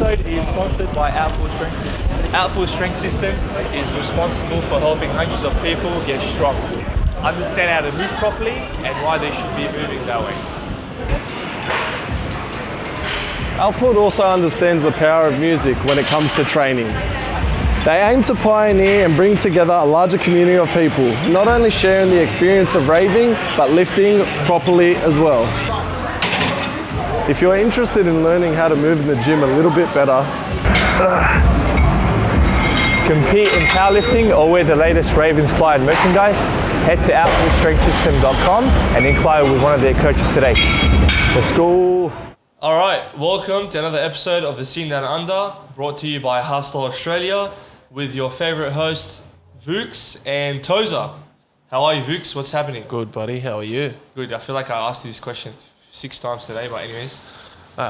episode is sponsored by Outpool Strength Systems. Outpool Strength Systems is responsible for helping hundreds of people get strong, understand how to move properly and why they should be moving that way. Outpool also understands the power of music when it comes to training. They aim to pioneer and bring together a larger community of people, not only sharing the experience of raving, but lifting properly as well. If you're interested in learning how to move in the gym a little bit better, Compete in powerlifting or wear the latest rave-inspired merchandise, head to outpoolstrengthsystem.com and inquire with one of their coaches today. Let's go. All right, welcome to another episode of The Scene Down Under, brought to you by Hardstyle Australia, with your favourite hosts, VUKZ and TOZA. How are you, VUKZ? What's happening? good buddy, how are you? Good. I feel like I asked you this question 6 times today, but anyways.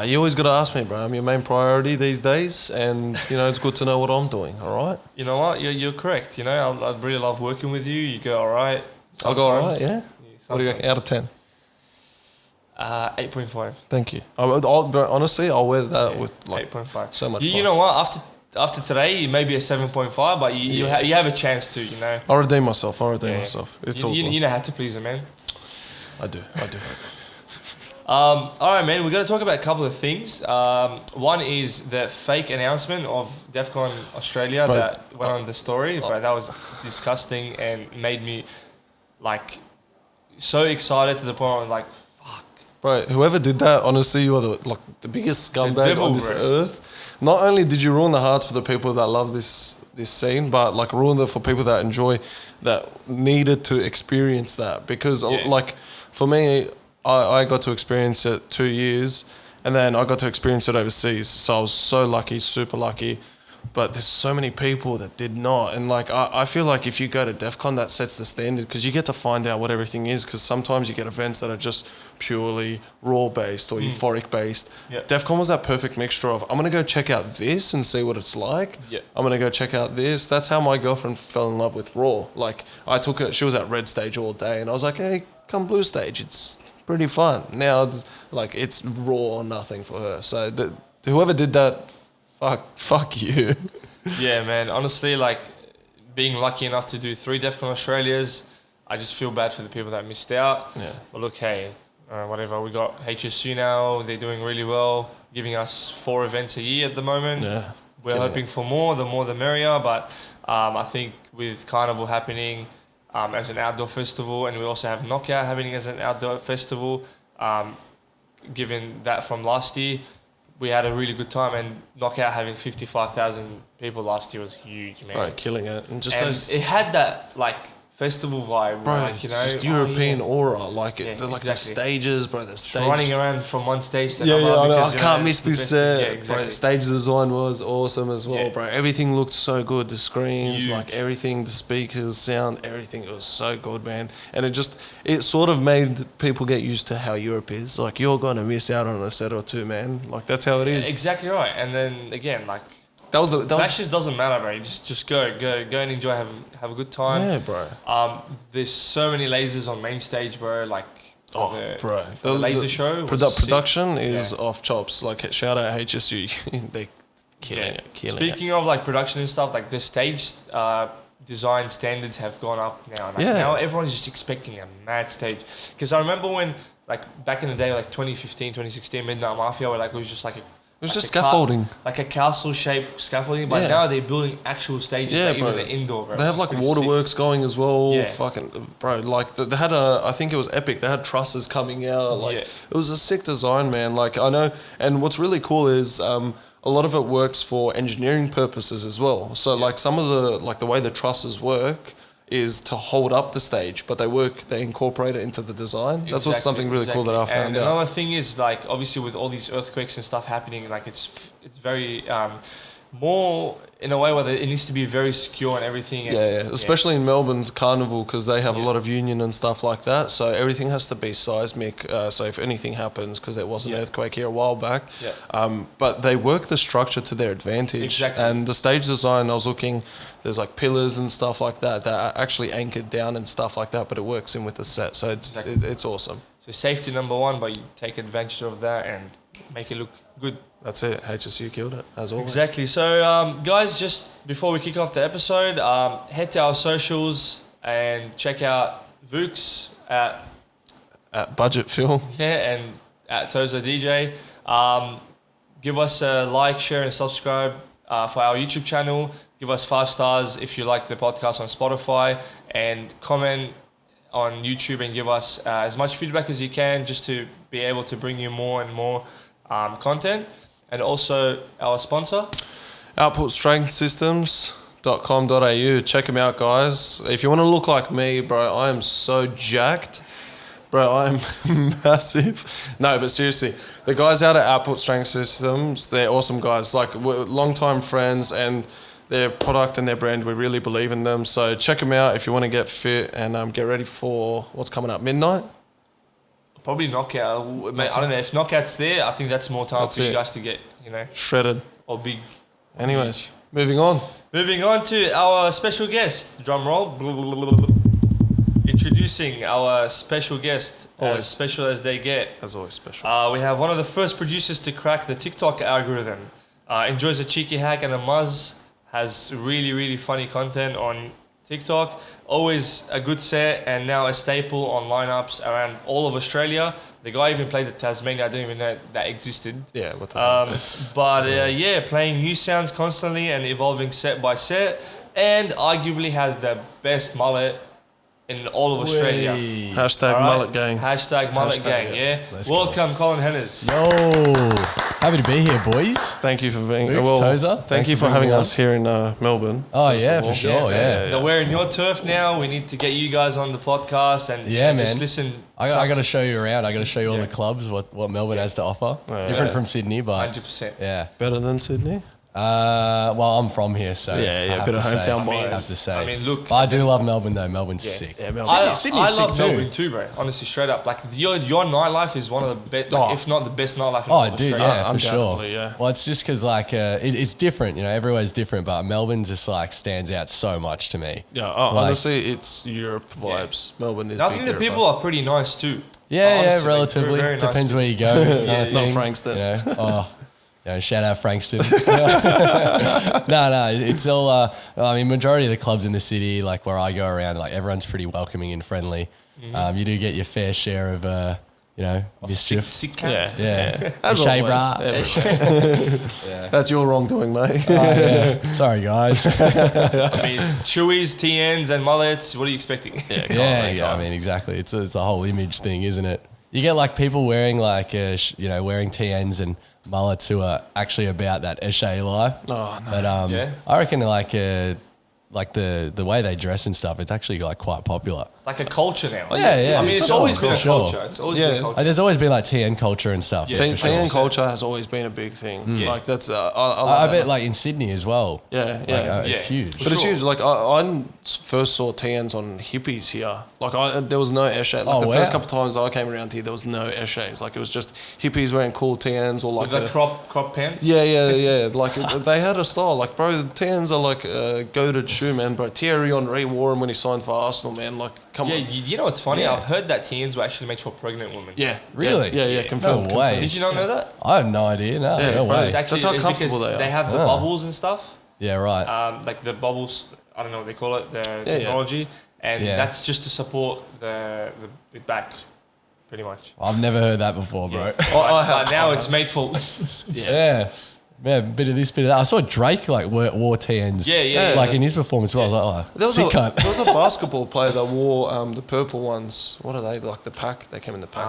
You always got to ask me, bro. I'm your main priority these days, and you know it's good to know what I'm doing. All right. You know what? You're correct. You know, I really love working with you. You go all right. I'll go all right. Yeah. What do you Sometimes. reckon? Out of 10. 8.5. Thank you. Honestly, I'll wear that with like 8.5. so much. You pride. know what? After today, it may be a 7.5, but you have a chance to. You know. I'll redeem myself. Yeah. It's you, all you, good. you know how to please a man. I do. All right, man. We're going to talk about a couple of things. One is the fake announcement of DEFCON Australia Bro, that went on the story. But that was disgusting and made me like so excited to the point where I was like, fuck. Bro, whoever did that, honestly, you are the biggest scumbag devil, on this bro. earth. Not only did you ruin the hearts for the people that love this scene, but like ruined it for people that that needed to experience that. Because like for me, I got to experience it 2 years, and then I got to experience it overseas. So I was so lucky, super lucky. But there's so many people that did not. And like I feel like if you go to DEFCON, that sets the standard, because you get to find out what everything is. Because sometimes you get events that are just purely raw based or euphoric based. Yep. DEFCON was that perfect mixture of, I'm going to go check out this and see what it's like. Yep. I'm going to go check out this. That's how my girlfriend fell in love with Raw. Like I took her, she was at Red Stage all day, and I was like, hey, come Blue Stage. It's pretty fun. Now it's raw or nothing for her. So whoever did that, fuck you. Yeah, man. Honestly, like being lucky enough to do 3 DEFCON Australias, I just feel bad for the people that missed out. Yeah. But look, hey, whatever. We got HSU now. They're doing really well, giving us 4 events a year at the moment. Yeah. We're hoping for more. The more the merrier. But I think with Carnival happening as an outdoor festival, and we also have Knockout happening as an outdoor festival, given that from last year, we had a really good time, and Knockout having 55,000 people last year was huge, man. Right, killing it. And just And those, it had that like festival vibe, bro, like, you know, just European aura. Like Yeah, like the exactly. stages, bro, the stage. running around from one stage to Yeah, another. I know. because, I you can't know, miss it's the this best- set. Yeah, Bro, exactly. the stage design was awesome as well, Yeah. bro. Everything looked so good. The screens, Huge. like everything, the speakers, sound, everything. It was so good, man. And it sort of made people get used to how Europe is. Like, you're going to miss out on a set or two, man. Like, that's how it is. Exactly right. And then again, like That was flashes doesn't matter, bro. Just go and enjoy, have a good time. yeah, bro. There's so many lasers on main stage, bro. Like Oh, bro. the laser show. was sick. Production is Yeah. off chops. Like, shout out HSU. They killing it. Speaking of like production and stuff, like the stage design standards have gone up now. Like Yeah. Now everyone's just expecting a mad stage. Because I remember when, like back in the day, like 2015, 2016, Midnight Mafia, where like it was just like It was like just a scaffolding. like a castle-shaped scaffolding. But Yeah. now they're building actual stages, Yeah, like bro. even the indoor, bro. They have It's like pretty waterworks going as well. Yeah. Fucking bro, like they had I think it was epic. They had trusses coming out. Like Yeah. it was a sick design, man. Like I know, and what's really cool is a lot of it works for engineering purposes as well. So like some of the way the trusses work is to hold up the stage, but they incorporate it into the design. That's what's something really cool that I found and out. another thing is, like, obviously with all these earthquakes and stuff happening, like it's very more in a way where it needs to be very secure and everything. And, Yeah, especially in Melbourne's Carnival, because they have a lot of union and stuff like that. So everything has to be seismic. So if anything happens, because there was an earthquake here a while back, but they work the structure to their advantage. Exactly. And the stage design, I was looking, there's like pillars and stuff like that that are actually anchored down and stuff like that, but it works in with the set. So it's awesome. So safety number one, but you take advantage of that, and make it look good. That's it. HSU killed it, as always. Exactly. So, guys, just before we kick off the episode, head to our socials and check out VUKZ At Budget Film. and at TOZA DJ. Give us a like, share, and subscribe for our YouTube channel. Give us 5 stars if you like the podcast on Spotify, and comment on YouTube and give us as much feedback as you can, just to be able to bring you more and more content. And also our sponsor, outputstrengthsystems.com.au. Check them out, guys. If you want to look like me, bro, I am so jacked. Bro, I'm massive. No, but seriously, the guys out at Output Strength Systems, they're awesome guys. Like, we're long-time friends, and their product and their brand, we really believe in them. So check them out if you want to get fit and get ready for what's coming up. Midnight? probably Knockout. Mate, I don't know if Knockout's there. I think that's more time for you guys to get, shredded or big. Anyways, moving on To our special guest. Drum roll. Introducing our special guest, as special as they get. As always, special. We have one of the first producers to crack the TikTok algorithm. Enjoys a cheeky hack and a muzz. Has really, really funny content on TikTok. Always a good set, and now a staple on lineups around all of Australia. The guy even played at Tasmania. I didn't even know that existed. Yeah, what the hell? But playing new sounds constantly and evolving set by set, and arguably has the best mullet in all of Australia. Hashtag mullet gang. Hashtag mullet gang, yeah. Welcome, Colin Hennerz. Yo, happy to be here, boys. Thank you for being here. TOZA. Thank you for having us here in Melbourne. Oh, yeah, for sure, yeah. Now we're in your turf now. We need to get you guys on the podcast and just listen. I got to show you around. I got to show you all the clubs, what Melbourne has to offer. Different from Sydney, but 100%. Yeah. Better than Sydney? Well, I'm from here, so a bit of hometown bias. I have to say. I mean, look, but I do love Melbourne though. Melbourne's sick. Yeah, Melbourne. Sydney's sick too. Melbourne too, bro. Honestly, straight up, like your nightlife is one of the best, if not the best nightlife in Australia. Yeah, for sure. Yeah. Well, it's just because it's different. Everywhere's different, but Melbourne just stands out so much to me. Yeah, honestly, it's Europe vibes. Melbourne is. I think the people are pretty nice too. Yeah, relatively. Very Depends where you go. Not Frankston. Shout out Frankston. No, it's all. Majority of the clubs in the city, like where I go around, everyone's pretty welcoming and friendly. Mm-hmm. You do get your fair share of, mischief. Sick cats. Yeah. As always. That's your wrongdoing, mate. Sorry, guys. Shoeys, TNs, and mullets. What are you expecting? Yeah. Exactly. It's a whole image thing, isn't it? You get people wearing wearing TNs and mullets who are actually about that Eshe life. Oh no! But I reckon the way they dress and stuff, it's actually quite popular. It's like a culture now. Yeah. It's always been a culture. It's always been a culture. There's always been TN culture and stuff. TN culture has always been a big thing. That's I bet in Sydney as well. It's huge. But it's huge. I first saw TNs on hippies here. There was no Eshe. First couple of times I came around here, there was no Eshes. It was just hippies wearing cool TNs or with the crop pants. Yeah. They had a style. Bro, the TNs are goated shoe, man. Bro, Thierry Henry wore them when he signed for Arsenal, man. Come on. You know what's funny? I've heard that TNs were actually made for pregnant women. Yeah. Really? Yeah. Confirmed. No way. Did you not know that? I had no idea. No way. That's how comfortable they are. They have the bubbles and stuff. Yeah, right. The bubbles, I don't know what they call it, the technology. And that's just to support the back, pretty much. I've never heard that before, bro. Now it's made for... Yeah, bit of this, bit of that. I saw Drake wore TNs. Yeah. In his performance, I was like, there was a basketball player that wore the purple ones. What are they? The pack? They came in the pack.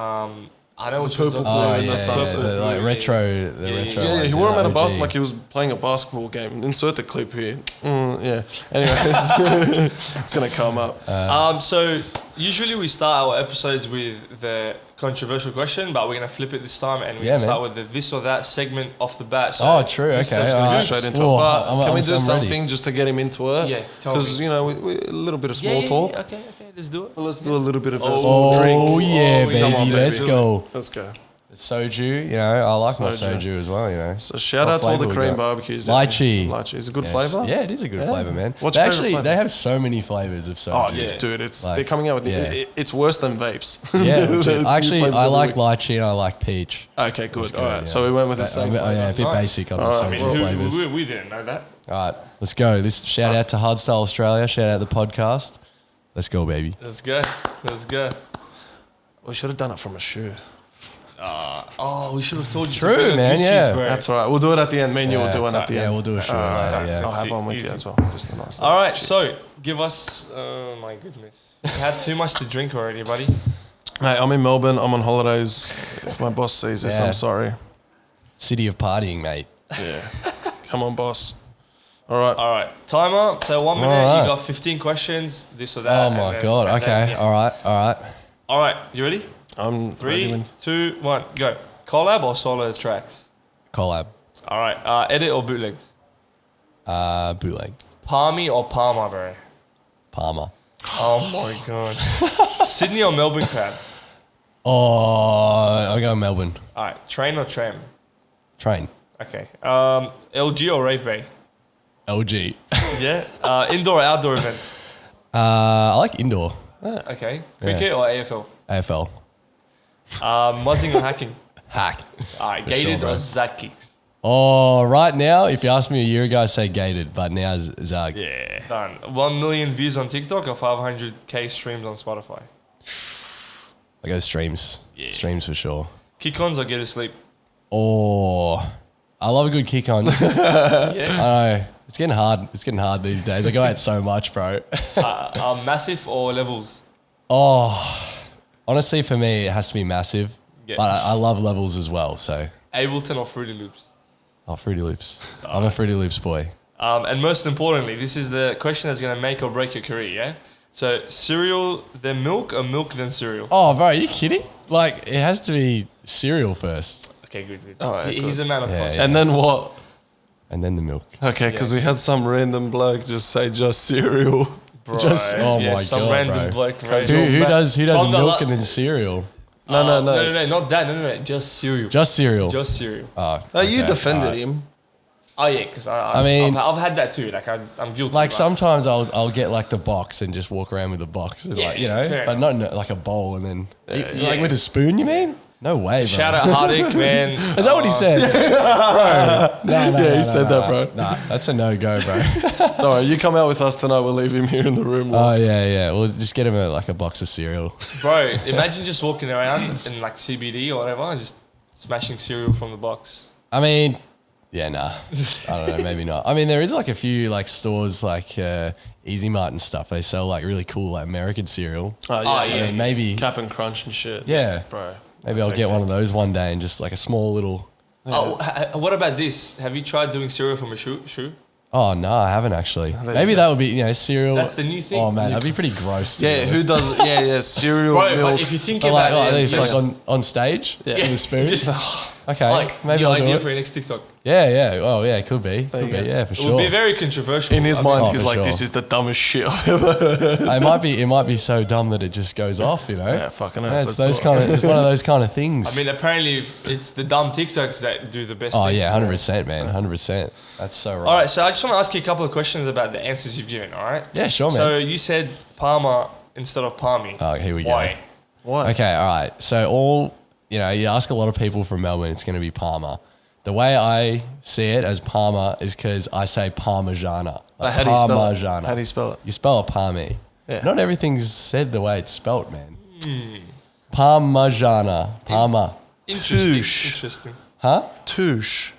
I know the purple blue and the sunset. Retro. retro. Yeah, he wore them at a basketball, he was playing a basketball game. Insert the clip here. Anyway, it's gonna come up. So usually we start our episodes with the controversial question, but we're gonna flip it this time, and we're gonna start with the this or that segment off the bat. So true. Okay. Let's go straight into it. But can we do something just to get him into it? Yeah. Because we a little bit of small talk. Okay. Let's do it. Let's do a little bit of drink. Oh yeah, baby. Let's go. Let's go. Soju, you know, I like my Soju. soju as well, you know. So shout What out to all the flavour we Korean got? barbecues. Lychee. Lychee is a good Yes. flavour. Yeah, it is a good flavour, man. What's your they favourite flavour? they have so many flavours of soju. Oh, dude, it's Like, they're coming out with yeah. it's worse than vapes. Yeah, It's new actually, flavours I every like week. lychee and I like peach. Okay, good. It's All right, yeah. so we went with the same. Oh, yeah, a bit Nice. basic on the All soju right, I mean, flavours. we didn't know that. All right, let's go. Shout out to Hardstyle Australia. Shout out the podcast. Let's go, baby. Let's go. Let's go. We should have done it from a shoe. Oh, we should have told you. True, to bring man, Gucci's, yeah. bro. That's all right. We'll do it at the end. Me and you will do it at the Yeah, end. we'll do a show Alright, later. Yeah. I'll have Easy, one with you easy. as well. Just a nice. All right, Cheers. so give us. Oh my goodness, you had too much to drink already, buddy. Mate, I'm in Melbourne. I'm on holidays. If my boss sees this, Yeah. I'm sorry. City of partying, mate. Yeah. Come on, boss. All right. All right, timer. So 1 minute. All right. You got 15 questions. This or that. Oh and my then- god. and Okay. then, yeah. All right. All right. All right. You ready? I'm 3, ready. 2, 1, go. Collab or solo tracks? Collab. All right. Edit or bootlegs? Bootleg. Palmy or Palmer, bro? Palmer. Oh my god. Sydney or Melbourne crab? Oh, I'll go Melbourne. All right. Train or tram? Train. Okay. LG or Rave Bay? LG. Yeah. Indoor or outdoor events? I like indoor. Okay. Cricket or AFL? AFL. Muzzing or hacking? Hack. All right. For Gated sure, bro. or Zag kicks? Oh, right now, if you asked me a year ago, I'd say gated, but now Zag. Yeah. Done. 1 million views on TikTok or 500k streams on Spotify? I go streams. Yeah. Streams for sure. Kick-ons or get to sleep? Oh, I love a good kick on. Yeah. I know. It's getting hard. It's getting hard these days. I go out so much, bro. Massive or levels? Oh, honestly, for me, it has to be massive. Yeah. But I love levels as well. So, Ableton or Fruity Loops? Fruity Loops. I'm a Fruity Loops boy. And most importantly, this is the question that's going to make or break your career, yeah? So, cereal then milk or milk then cereal? Oh, bro, are you kidding? Like, it has to be cereal first, Okay, good. good. All right, He's a man of Yeah, culture. yeah. And then what? and then the milk. Okay, because we had some random bloke just say just cereal. Bro, Just oh my some God, random bro. bloke. Who, Right? who does From the milk la- and then cereal? No. No, not that. No. Just cereal. Just cereal. Just cereal. Oh, No, you okay, defended alright. him. Oh yeah, because I mean- I've had that too. Like I'm guilty. Like but- sometimes I'll get like the box and just walk around with the box, and Yeah, like, you know, fair but not in like a bowl and then yeah. like with a spoon. You mean? No way, bro. Shout out Hardik, man. Is that what he said, bro? No, Yeah, he said that, bro. Nah, that's a no go, bro. Don't worry, you come out with us tonight. We'll leave him here in the room. Oh yeah. We'll just get him like a box of cereal. Bro, imagine just walking around in like CBD or whatever and just smashing cereal from the box. I mean, yeah, nah. I don't know, maybe not. I mean, there is like a few like stores like Easy Mart and stuff. They sell like really cool like American cereal. Oh, Oh, I yeah. mean, maybe Cap and Crunch and shit. yeah. Bro. Maybe I'll get one of those one day and just like a small little. Oh, what about this? Have you tried doing cereal from a shoe? Oh no, I haven't actually. you Maybe go. that would be cereal. That's the new thing. Oh man, that'd be pretty gross. to be Yeah, who honest. does? Yeah, cereal, Bro, milk. but if you think But about like, it, it's just- like on stage with a spoon. just- Okay, like maybe new I'll do idea it. for your next TikTok. Yeah. Oh yeah, it could be. you Could be. go. Yeah, for It sure. would be very controversial. in his I mean, mind, Oh, he's for like, sure. "This is the dumbest shit I've ever heard." It might be so dumb that it just goes off. You know. Yeah, fucking hell, Yeah, let's it's those do it. kind of. It's one of those kind of things. I mean, apparently it's the dumb TikToks that do the best. oh things, yeah, so- 100%, man, 100%. That's so right. All right, so I just want to ask you a couple of questions about the answers you've given. All right. Yeah, sure, man. So you said Palmer instead of Palmy. Oh, here we Why? go. Why? Okay, all right. So you ask a lot of people from Melbourne, it's going to be Palmer. The way I see it as Palmer is because I say Parmigiana. Like How do you spell it? Parmigiana. How do you spell it? You spell it Palmy. Yeah. Not everything's said the way it's spelt, man. Parmigiana. Parma. Interesting. Touche. Interesting. Huh? Touche.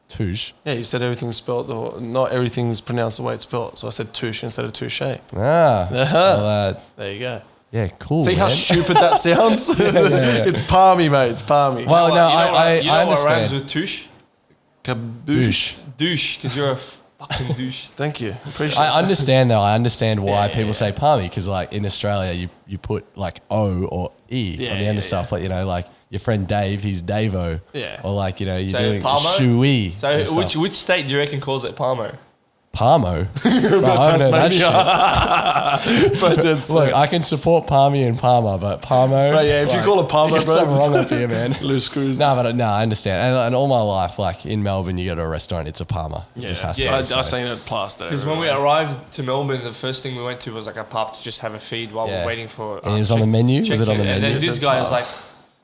Touche. Yeah, you said everything's spelled, or not everything's pronounced the way it's spelled. So I said touche instead of touche. Ah. Uh-huh. Well, There you go. yeah, cool. See how man. stupid that sounds? It's palmy, mate. It's palmy. Well, no, You know what- I you know what rhymes understand. with touche? Kaboosh. Douche, because you're a fucking douche. Thank you. Appreciate I understand though. I understand why Yeah, people yeah. say palmy because like in Australia you put like O or E Yeah, on the end yeah, of stuff. Like like your friend Dave, he's Davo. Yeah. Or like you're So doing Palmo? Shoeys. So and stuff. which state do you reckon calls it Palmo? Parmo. Bro, I haven't heard that shit. But that's Look, I can support Palmy and Parma, but Parmo. But yeah, if you call it Parmo, you get bro, something just- wrong up here, man. loose screws. No, but I understand. And all my life, like in Melbourne, you go to a restaurant, it's a Parma. It just has to be. I've So- seen it plastered. Because when we arrived to Melbourne, the first thing we went to was like a pub to just have a feed while Yeah. we're waiting for. And it was on the menu? Was it on the And menu? then this guy was like,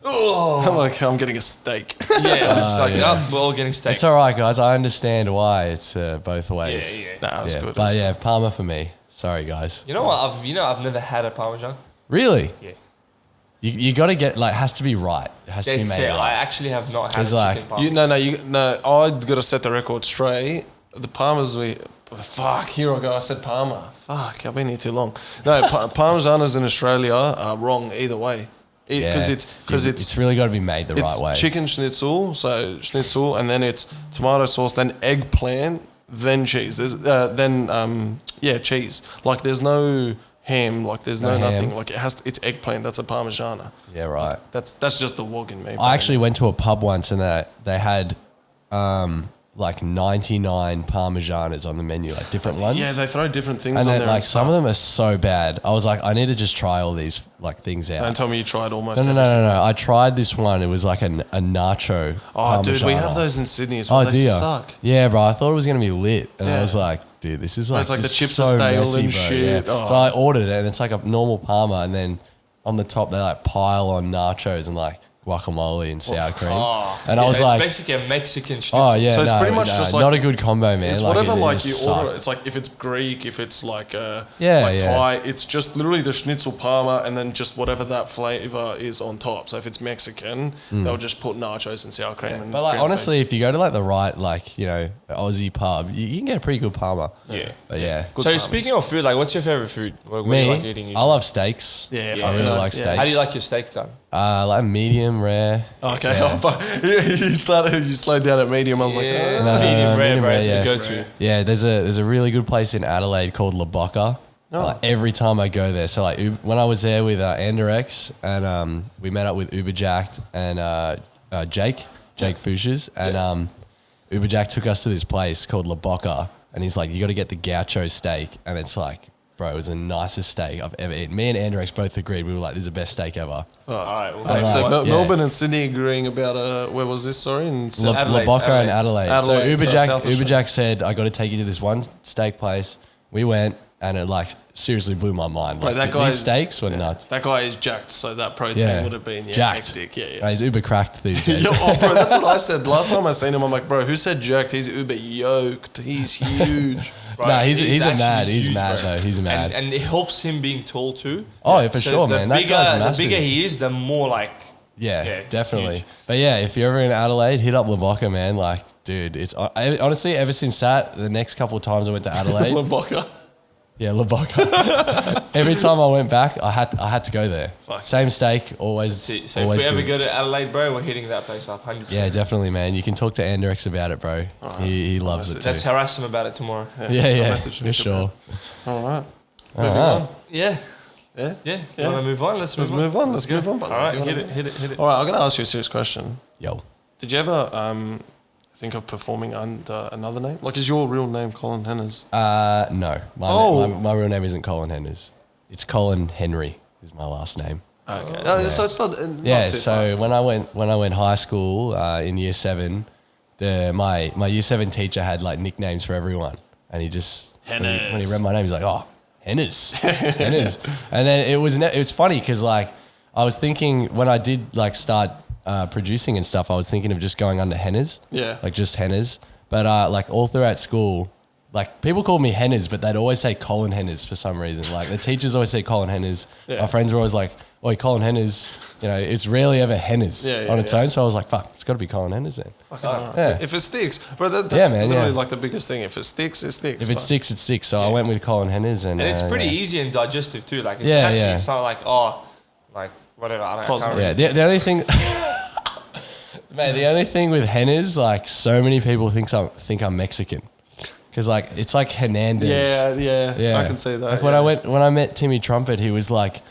"Oh, I'm like, I'm getting a steak. yeah." It was just like, yeah. "Oh, we're all getting steak." It's all right, guys. I understand why it's both ways. Yeah, yeah. Nah, it was Yeah, good. but yeah, Parma for me. Sorry, guys. You know what? I've never had a Parmesan. Really? Yeah. You got to get, like, has to be right. It has to be That's made it. I right. actually have not had It's a like- chicken Parmesan. No. I got to set the record straight. The Parmas fuck. Here I go. I said Parma. Fuck. I've been here too long. No, Parmesanas in Australia are wrong either way. Because it's really got to be made the right way. chicken schnitzel, so schnitzel, and then it's tomato sauce, then eggplant, then cheese. There's cheese. Like there's no ham, like there's no No ham. nothing. Like it's eggplant. That's a Parmigiana. Yeah, right. That's just the wog in me. I actually went to a pub once and they had like 99 Parmesanas on the menu, like different ones. Yeah, they throw different things and on then there. like some of them are so bad. I was like, I need to just try all these like things out. Don't tell me you tried almost. No. every single- I tried this one. It was like a nacho. Oh, dude, we Parmigiana. have those in Sydney as well. Oh, They do you? suck. Yeah, bro. I thought it was gonna be lit, and I Yeah. was like, dude, this is like, it's like the just chips so are stale messy, and bro. shit. Yeah. Oh. So I ordered it, and it's like a normal Parma, and then on the top they like pile on nachos and like guacamole and sour cream. And I was it's like, basically a Mexican schnitzel. oh yeah, So it's no, pretty much no, just like- not a good combo, man. It's whatever it like just you order. sucked. It's like if it's Greek, if it's like Yeah. Thai, it's just literally the schnitzel parma and then just whatever that flavor is on top. So if it's Mexican, they'll just put nachos and sour cream. And But like ground honestly, if you go to like the right like Aussie pub, you can get a pretty good Parma. Yeah. But yeah. Good So Parmas. speaking of food, like, what's your favorite food? What do Me, you like eating? I usually? love steaks. Yeah, I fucking really hell, like yeah. steaks. How do you like your steak done? Like medium rare. Okay, Yeah. you slowed down at medium. I was like, Yeah, oh. No, medium rare, medium bro. rare, It's yeah. the go-to. Yeah, there's a really good place in Adelaide called La Boca. Like every time I go there, so like when I was there with Anderex and we met up with Uberjacked and Jake Fuchs and Uberjack took us to this place called La Boca and he's like, you got to get the gaucho steak, and it's like, bro, it was the nicest steak I've ever eaten. Me and Anderex both agreed. We were like, this is the best steak ever. All right. Well, Alright. So Yeah. Melbourne and Sydney agreeing about where was this? Sorry, in La Adelaide, Boca and Adelaide. Adelaide, so So South Australia. Uberjack said, I got to take you to this one steak place. We went and it like seriously blew my mind. Bro, Like, that guy these is- steaks were nuts. That guy is jacked, so that protein Yeah. would have been Jacked. hectic. Yeah, No, he's uber cracked these days. Yo, oh, bro, that's what I said. Last time I seen him, I'm like, bro, who said jacked? He's uber yoked. He's huge. Bro, Nah, he's a actually mad. He's huge, mad bro. though. He's mad. And it helps him being tall too. Oh, yeah, for So sure, the man. That Bigger, guy's the massive. bigger he is, the more like. yeah, yeah, definitely. huge. But yeah, if you're ever in Adelaide, hit up La Boca, man. Like, dude, it's honestly ever since that, the next couple of times I went to Adelaide, Laboca. yeah, La Boca. Every time I went back, I had to go there. Fuck. Same steak, always. So always if we ever good. go to Adelaide, bro, we're hitting that place up 100%. Yeah, definitely, man. You can talk to Anderex about it, bro. He loves it too. Let's harass him about it tomorrow. Yeah, message him for sure. All right. All right. Yeah. Yeah. Yeah. You want to move on? Let's move on. Let's move on. All right. Hit it. All right. I'm gonna ask you a serious question. Yo. Did you ever think of performing under another name? Like, is your real name Colin Hennerz? No. Oh. My real name isn't Colin Hennerz. It's Colin Henry is my last name. Okay. So it's not. Yeah, too so when I went high school in year 7, my year 7 teacher had like nicknames for everyone, and he just when he read my name, he's like, "Oh, Hennerz, Hennerz," and then it's funny because like I was thinking when I did like start producing and stuff, I was thinking of just going under Hennerz, Yeah. like just Hennerz, but like all throughout school. Like people called me Hennerz, but they'd always say Colin Hennerz for some reason. Like the teachers always say Colin Hennerz. Yeah. My friends were always like, "Oi, Colin Hennerz." You know, it's rarely ever Hennerz on its own. So I was like, "Fuck, it's got to be Colin Hennerz then." Yeah. If it sticks, bro, that's man, literally yeah. like the biggest thing. If it sticks, it sticks. If it sticks, it sticks. So I went with Colin Hennerz, and And it's pretty yeah. easy and digestive too. Like, it's Yeah, catchy. yeah. It's not like, oh, like, whatever. I Toss can't it. really Yeah, the only thing, man, the only thing with Hennerz, like so many people think I'm Mexican, because like it's like Hernandez. Yeah, I can see that. Like when I met Timmy Trumpet, he was like,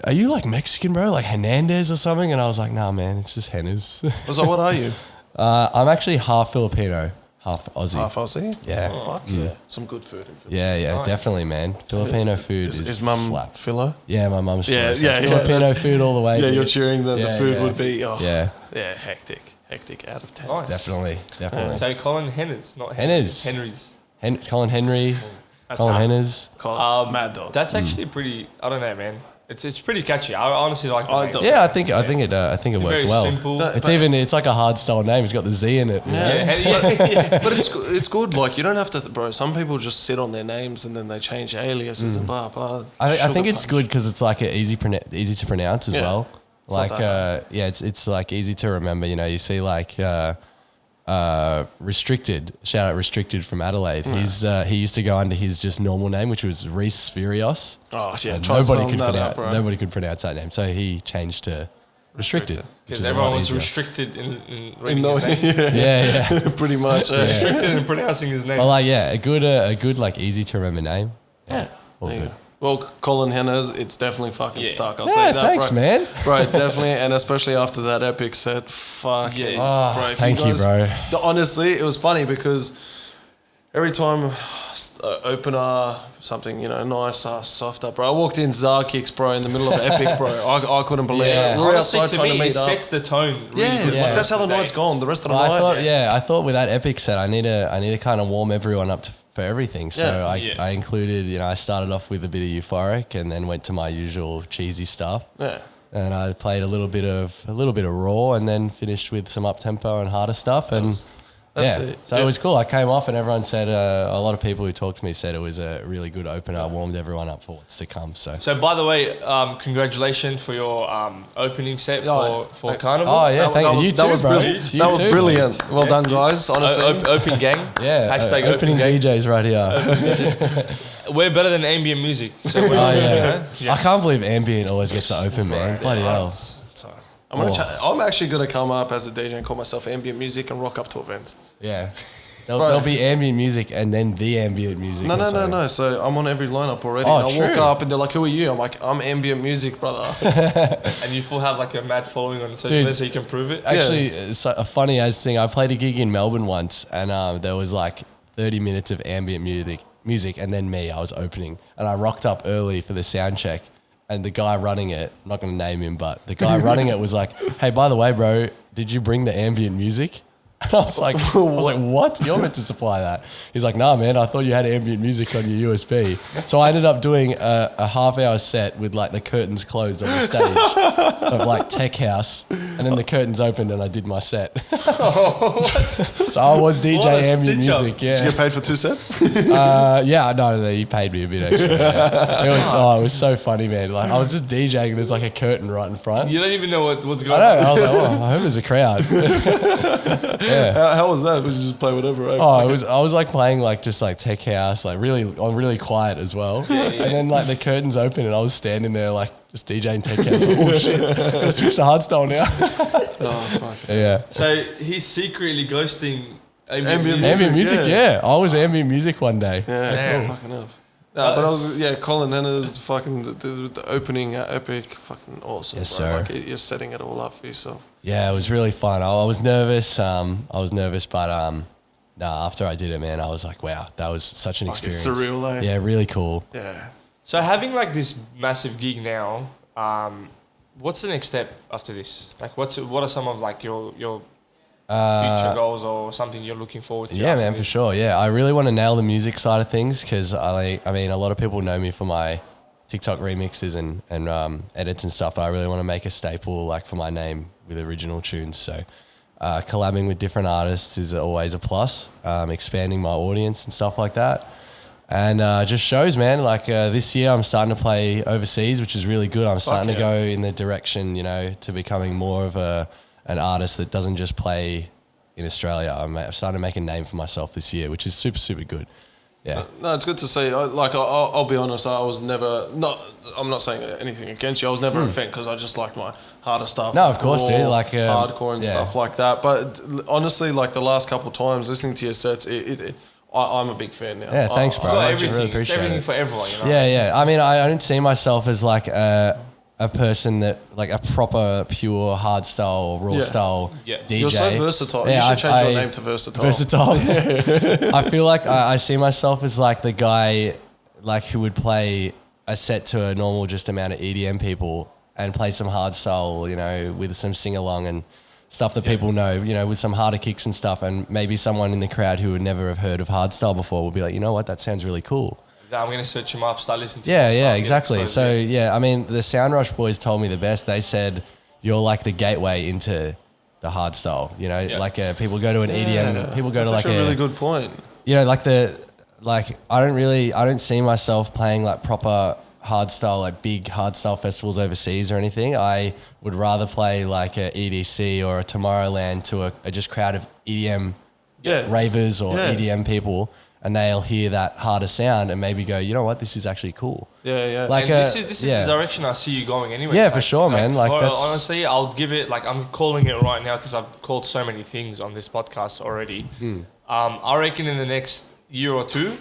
"Are you like Mexican, bro? Like Hernandez or something?" And I was like, "Nah, man, it's just Hennerz." So what are you? I'm actually half Filipino, half Aussie. Half Aussie? Yeah. Fuck yeah. Some good food in Philly. Yeah, Nice. definitely, man. Filipino food is mum slapped. Philo? Yeah, my mum's Yeah, Philo, so yeah, it's yeah, Filipino that's- food all the way. Yeah, dude. you're cheering that Yeah, the food yeah. would be Yeah, hectic out of 10. Nice. definitely. So Colin Hennerz, not Hennerz. Henry's. Colin Henry, That's Colin hard. Hennerz. Mad Dog. That's actually pretty. I don't know, man. It's pretty catchy. I honestly like the I name. don't- Yeah, I think it worked Very well. simple. No, It's like a Hardstyle name. It's got the Z in it. you know? Yeah. But it's good. Like, you don't have to, bro. Some people just sit on their names and then they change aliases and blah, blah. I think Sugar it's punch. good because it's like easy to pronounce as Yeah. well. It's not Like that it's like easy to remember. You know, you see like Restricted. Shout out Restricted from Adelaide. He used to go under his just normal name, which was Reese Furios. Oh, yeah. And try nobody could spelling that pronounce out, bro. nobody could pronounce that name, so he changed to Restricted. which Because is a everyone lot was easier. restricted in In reading the- his name. Yeah. pretty much. Restricted in pronouncing his name. Well, like a good like easy to remember name. Yeah. All There you good. go. Well, Colin Hennerz, it's definitely fucking Yeah. stuck. I'll Yeah, tell you that, thanks, bro. man. Bro, definitely, and especially after that epic set, fuck Yeah. it, Oh, bro. If thank you, guys- bro. Honestly, it was funny because every time opener, something, nice, softer, bro. I walked in Zar kicks, bro, in the middle of epic, bro. I couldn't believe Yeah. it. We were Honestly, outside to trying me, to it meet up. sets the tone. Really Yeah, good for Yeah. that's how the day. night's gone. The rest of the Well, night. I thought with that epic set, I need to kind of warm everyone up for everything. So Yeah. I included, I started off with a bit of euphoric, and then went to my usual cheesy stuff. Yeah. And I played a little bit of raw, and then finished with some up tempo and harder stuff. And That's yeah, it. so it was cool. I came off, and everyone said a lot of people who talked to me said it was a really good opener. Warmed everyone up for what's to come. So So, by the way, congratulations for your opening set for Carnival. oh yeah, thank you. You that too, was bro. brilliant. You That was too, brilliant. Well done, guys. Honestly. Open gang. Yeah, Hashtag opening open gang. DJs right here. We're better than ambient music. So we're Oh yeah. I can't believe ambient always gets to open, man. Bloody hell. I'm actually gonna come up as a DJ and call myself ambient music and rock up to events. Yeah. There'll be ambient music and then the ambient music. No. also. So I'm on every lineup already. Oh, And I walk true. up and they're like, "Who are you?" I'm like, "I'm ambient music, brother." And you full have like a mad following on social Dude. media, so you can prove it. Actually, it's a funny as thing. I played a gig in Melbourne once, and there was like 30 minutes of ambient music, and then me. I was opening, and I rocked up early for the sound check, and the guy running it, I'm not going to name him, but the guy running it was like, "Hey, by the way, bro, did you bring the ambient music?" And I was like, "What? You're meant to supply that." He's like, "Nah, man, I thought you had ambient music on your USB." So I ended up doing a half-hour set with like the curtains closed on the stage of like tech house, and then the curtains opened and I did my set. So I was DJ What a ambient stitch up. music. Did you Yeah, get paid for 2 sets? no, he paid me a bit extra. Yeah. It was so funny, man. Like I was just DJing, and there's like a curtain right in front. You don't even know what's I going know. on. I was like, oh, I hope there's a crowd. How was that? Was you just play whatever? Right? Oh, I was like playing like just like tech house, like really quiet as well. And then like the curtains open, and I was standing there like just DJing tech house. Like, oh shit, gotta switch to hardstyle now. Oh, fuck. Yeah. So he's secretly ghosting ambient Ambient music. Ambient music, yeah. I was ambient music one day. Yeah, Damn. fucking enough. No, but I was Colin Hennerz, fucking the opening epic, fucking awesome. Yes, bro. sir. Like, you're setting it all up for yourself. Yeah, it was really fun. I was nervous. But after I did it, man, I was like, wow, that was such an Fucking experience. surreal, eh? Yeah, really cool. Yeah. So having like this massive gig now, what's the next step after this? Like, what are some of like your future goals or something you're looking forward to? Yeah, after man, for this? sure. Yeah, I really want to nail the music side of things because I mean, a lot of people know me for my TikTok remixes and edits and stuff. But I really want to make a staple like for my name with original tunes. So collabing with different artists is always a plus. Expanding my audience and stuff like that. And just shows, man. Like this year, I'm starting to play overseas, which is really good. I'm starting to go in the direction, to becoming more of an artist that doesn't just play in Australia. I'm starting to make a name for myself this year, which is super, super good. Yeah. No, it's good to see. I'll be honest. I was never I'm not saying anything against you. I was never a fan because I just liked my harder stuff. No, of course, raw, dude. Like hardcore and yeah. stuff like that. But honestly, like the last couple of times listening to your sets, I'm a big fan now. Yeah, thanks, bro. It's got I everything. really It's appreciate everything it. for everyone. Yeah. I mean, I don't see myself as like a a person that like a proper pure hardstyle raw style DJ. You're so versatile. You should change your name to Versatile. Versatile. I feel like I see myself as like the guy like who would play a set to a normal just amount of EDM people and play some hardstyle, you know, with some sing along and stuff that people know, you know, with some harder kicks and stuff, and maybe someone in the crowd who would never have heard of hardstyle before will be like, you know what, that sounds really cool. I'm going to search him up, start listening to him. Yeah, exactly. So, I mean, the Sound Rush boys told me the best. They said, you're like the gateway into the hardstyle, you know, like people go to an EDM, people go to like a really good point. You know, I don't see myself playing like proper hardstyle, like big hardstyle festivals overseas or anything. I would rather play like a EDC or a Tomorrowland to a just crowd of EDM ravers or EDM people, and they'll hear that harder sound and maybe go, you know what, this is actually cool. Like this is the direction I see you going anyway. Yeah, for sure, man. Like that's honestly, I'll give it, like, I'm calling it right now because I've called so many things on this podcast already. I reckon in the next year or two,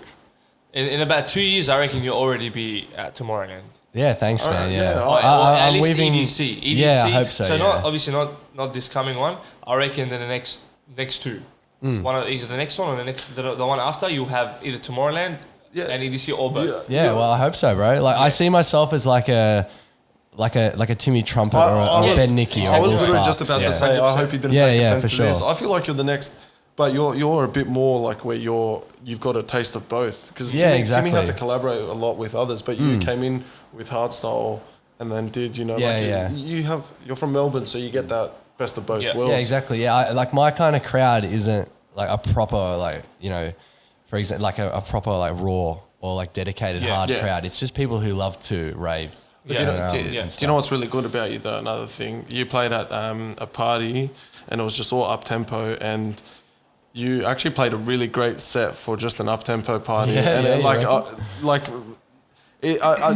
in about 2 years, I reckon you'll already be at Tomorrowland. Yeah, thanks, man. Or at least EDC. Yeah, I hope so. So obviously not this coming one. I reckon in the next two. One of either the next one or the one after, you'll have either Tomorrowland and EDC or both. Yeah, well, I hope so, bro. Like I see myself as like a Timmy Trumpet or a Ben Nicky. I was literally just about to say, I hope you didn't take offense to this. Sure. I feel like you're the next. But you're a bit more like where you've got a taste of both, because Timmy had to collaborate a lot with others, but you came in with hardstyle and then did you're from Melbourne, so you get that best of both worlds. Yeah, exactly. Yeah, like my kind of crowd isn't like a proper like, you know, for example, like a proper like raw or like dedicated hard crowd. It's just people who love to rave. Do you know what's really good about you though? Another thing, you played at a party and it was just all up tempo, and you actually played a really great set for just an up-tempo party. I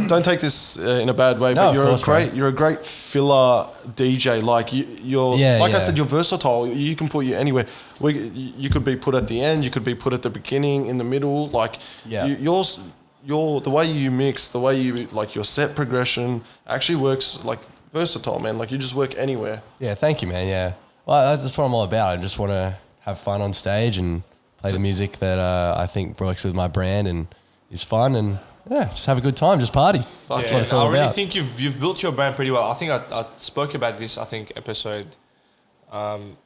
don't take this in a bad way, but you're a great filler DJ. Like I said, you're versatile. You can put you anywhere. You could be put at the end. You could be put at the beginning, in the middle. Like the way you mix, the way you like your set progression actually works like versatile, man. Like you just work anywhere. Yeah, thank you, man. Yeah, well, that's what I'm all about. I just want to have fun on stage and play the music that I think works with my brand and is fun, and just have a good time, just party. That's what it's all about. I really think you've built your brand pretty well. I think I spoke about this, episode.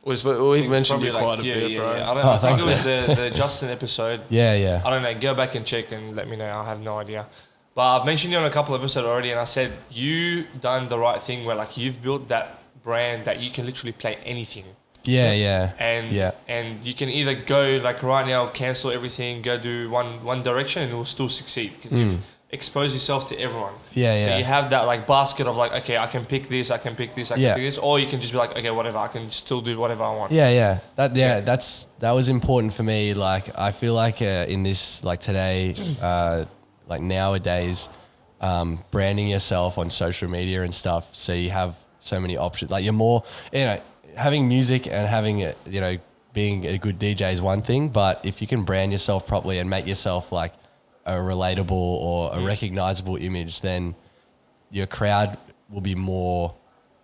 We've mentioned you quite a bit, bro. I think it was the Justin episode. Yeah. I don't know. Go back and check and let me know. I have no idea. But I've mentioned you on a couple of episodes already, and I said you done the right thing where like you've built that brand that you can literally play anything. And you can either go like right now, cancel everything, go do one direction, and it will still succeed because you've exposed yourself to everyone. So you have that like basket of like, okay, I can pick this, I can pick this, I can pick this, or you can just be like, okay, whatever, I can still do whatever I want. That was important for me. Like I feel like in this like today, like nowadays, branding yourself on social media and stuff, so you have so many options. Like you're more, you know, having music and having it, you know, being a good DJ is one thing, but if you can brand yourself properly and make yourself like a relatable or a recognizable image, then your crowd will be more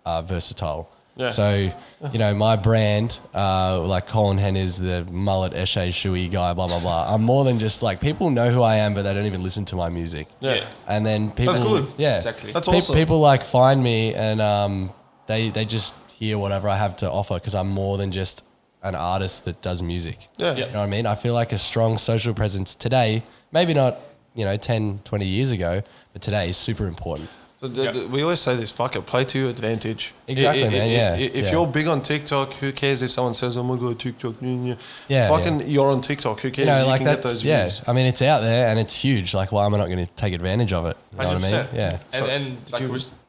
versatile. Yeah. So, you know, my brand, like Colin Hennerz, the mullet, Shoeys guy, blah, blah, blah. I'm more than just like, people know who I am, but they don't even listen to my music. Yeah. And then people... That's good. Yeah. Exactly. That's awesome. People like find me and they just hear whatever I have to offer, because I'm more than just an artist that does music. Yeah. You know what I mean? I feel like a strong social presence today, maybe not, you know, 10, 20 years ago, but today is super important. So we always say this, fuck it, play to your advantage. Exactly, man, If you're big on TikTok, who cares if someone says, oh my God, TikTok, you're on TikTok, who cares? You know, you like can get those views. I mean, it's out there and it's huge. Like, why am I not going to take advantage of it? You know 100%. What I mean? Yeah. And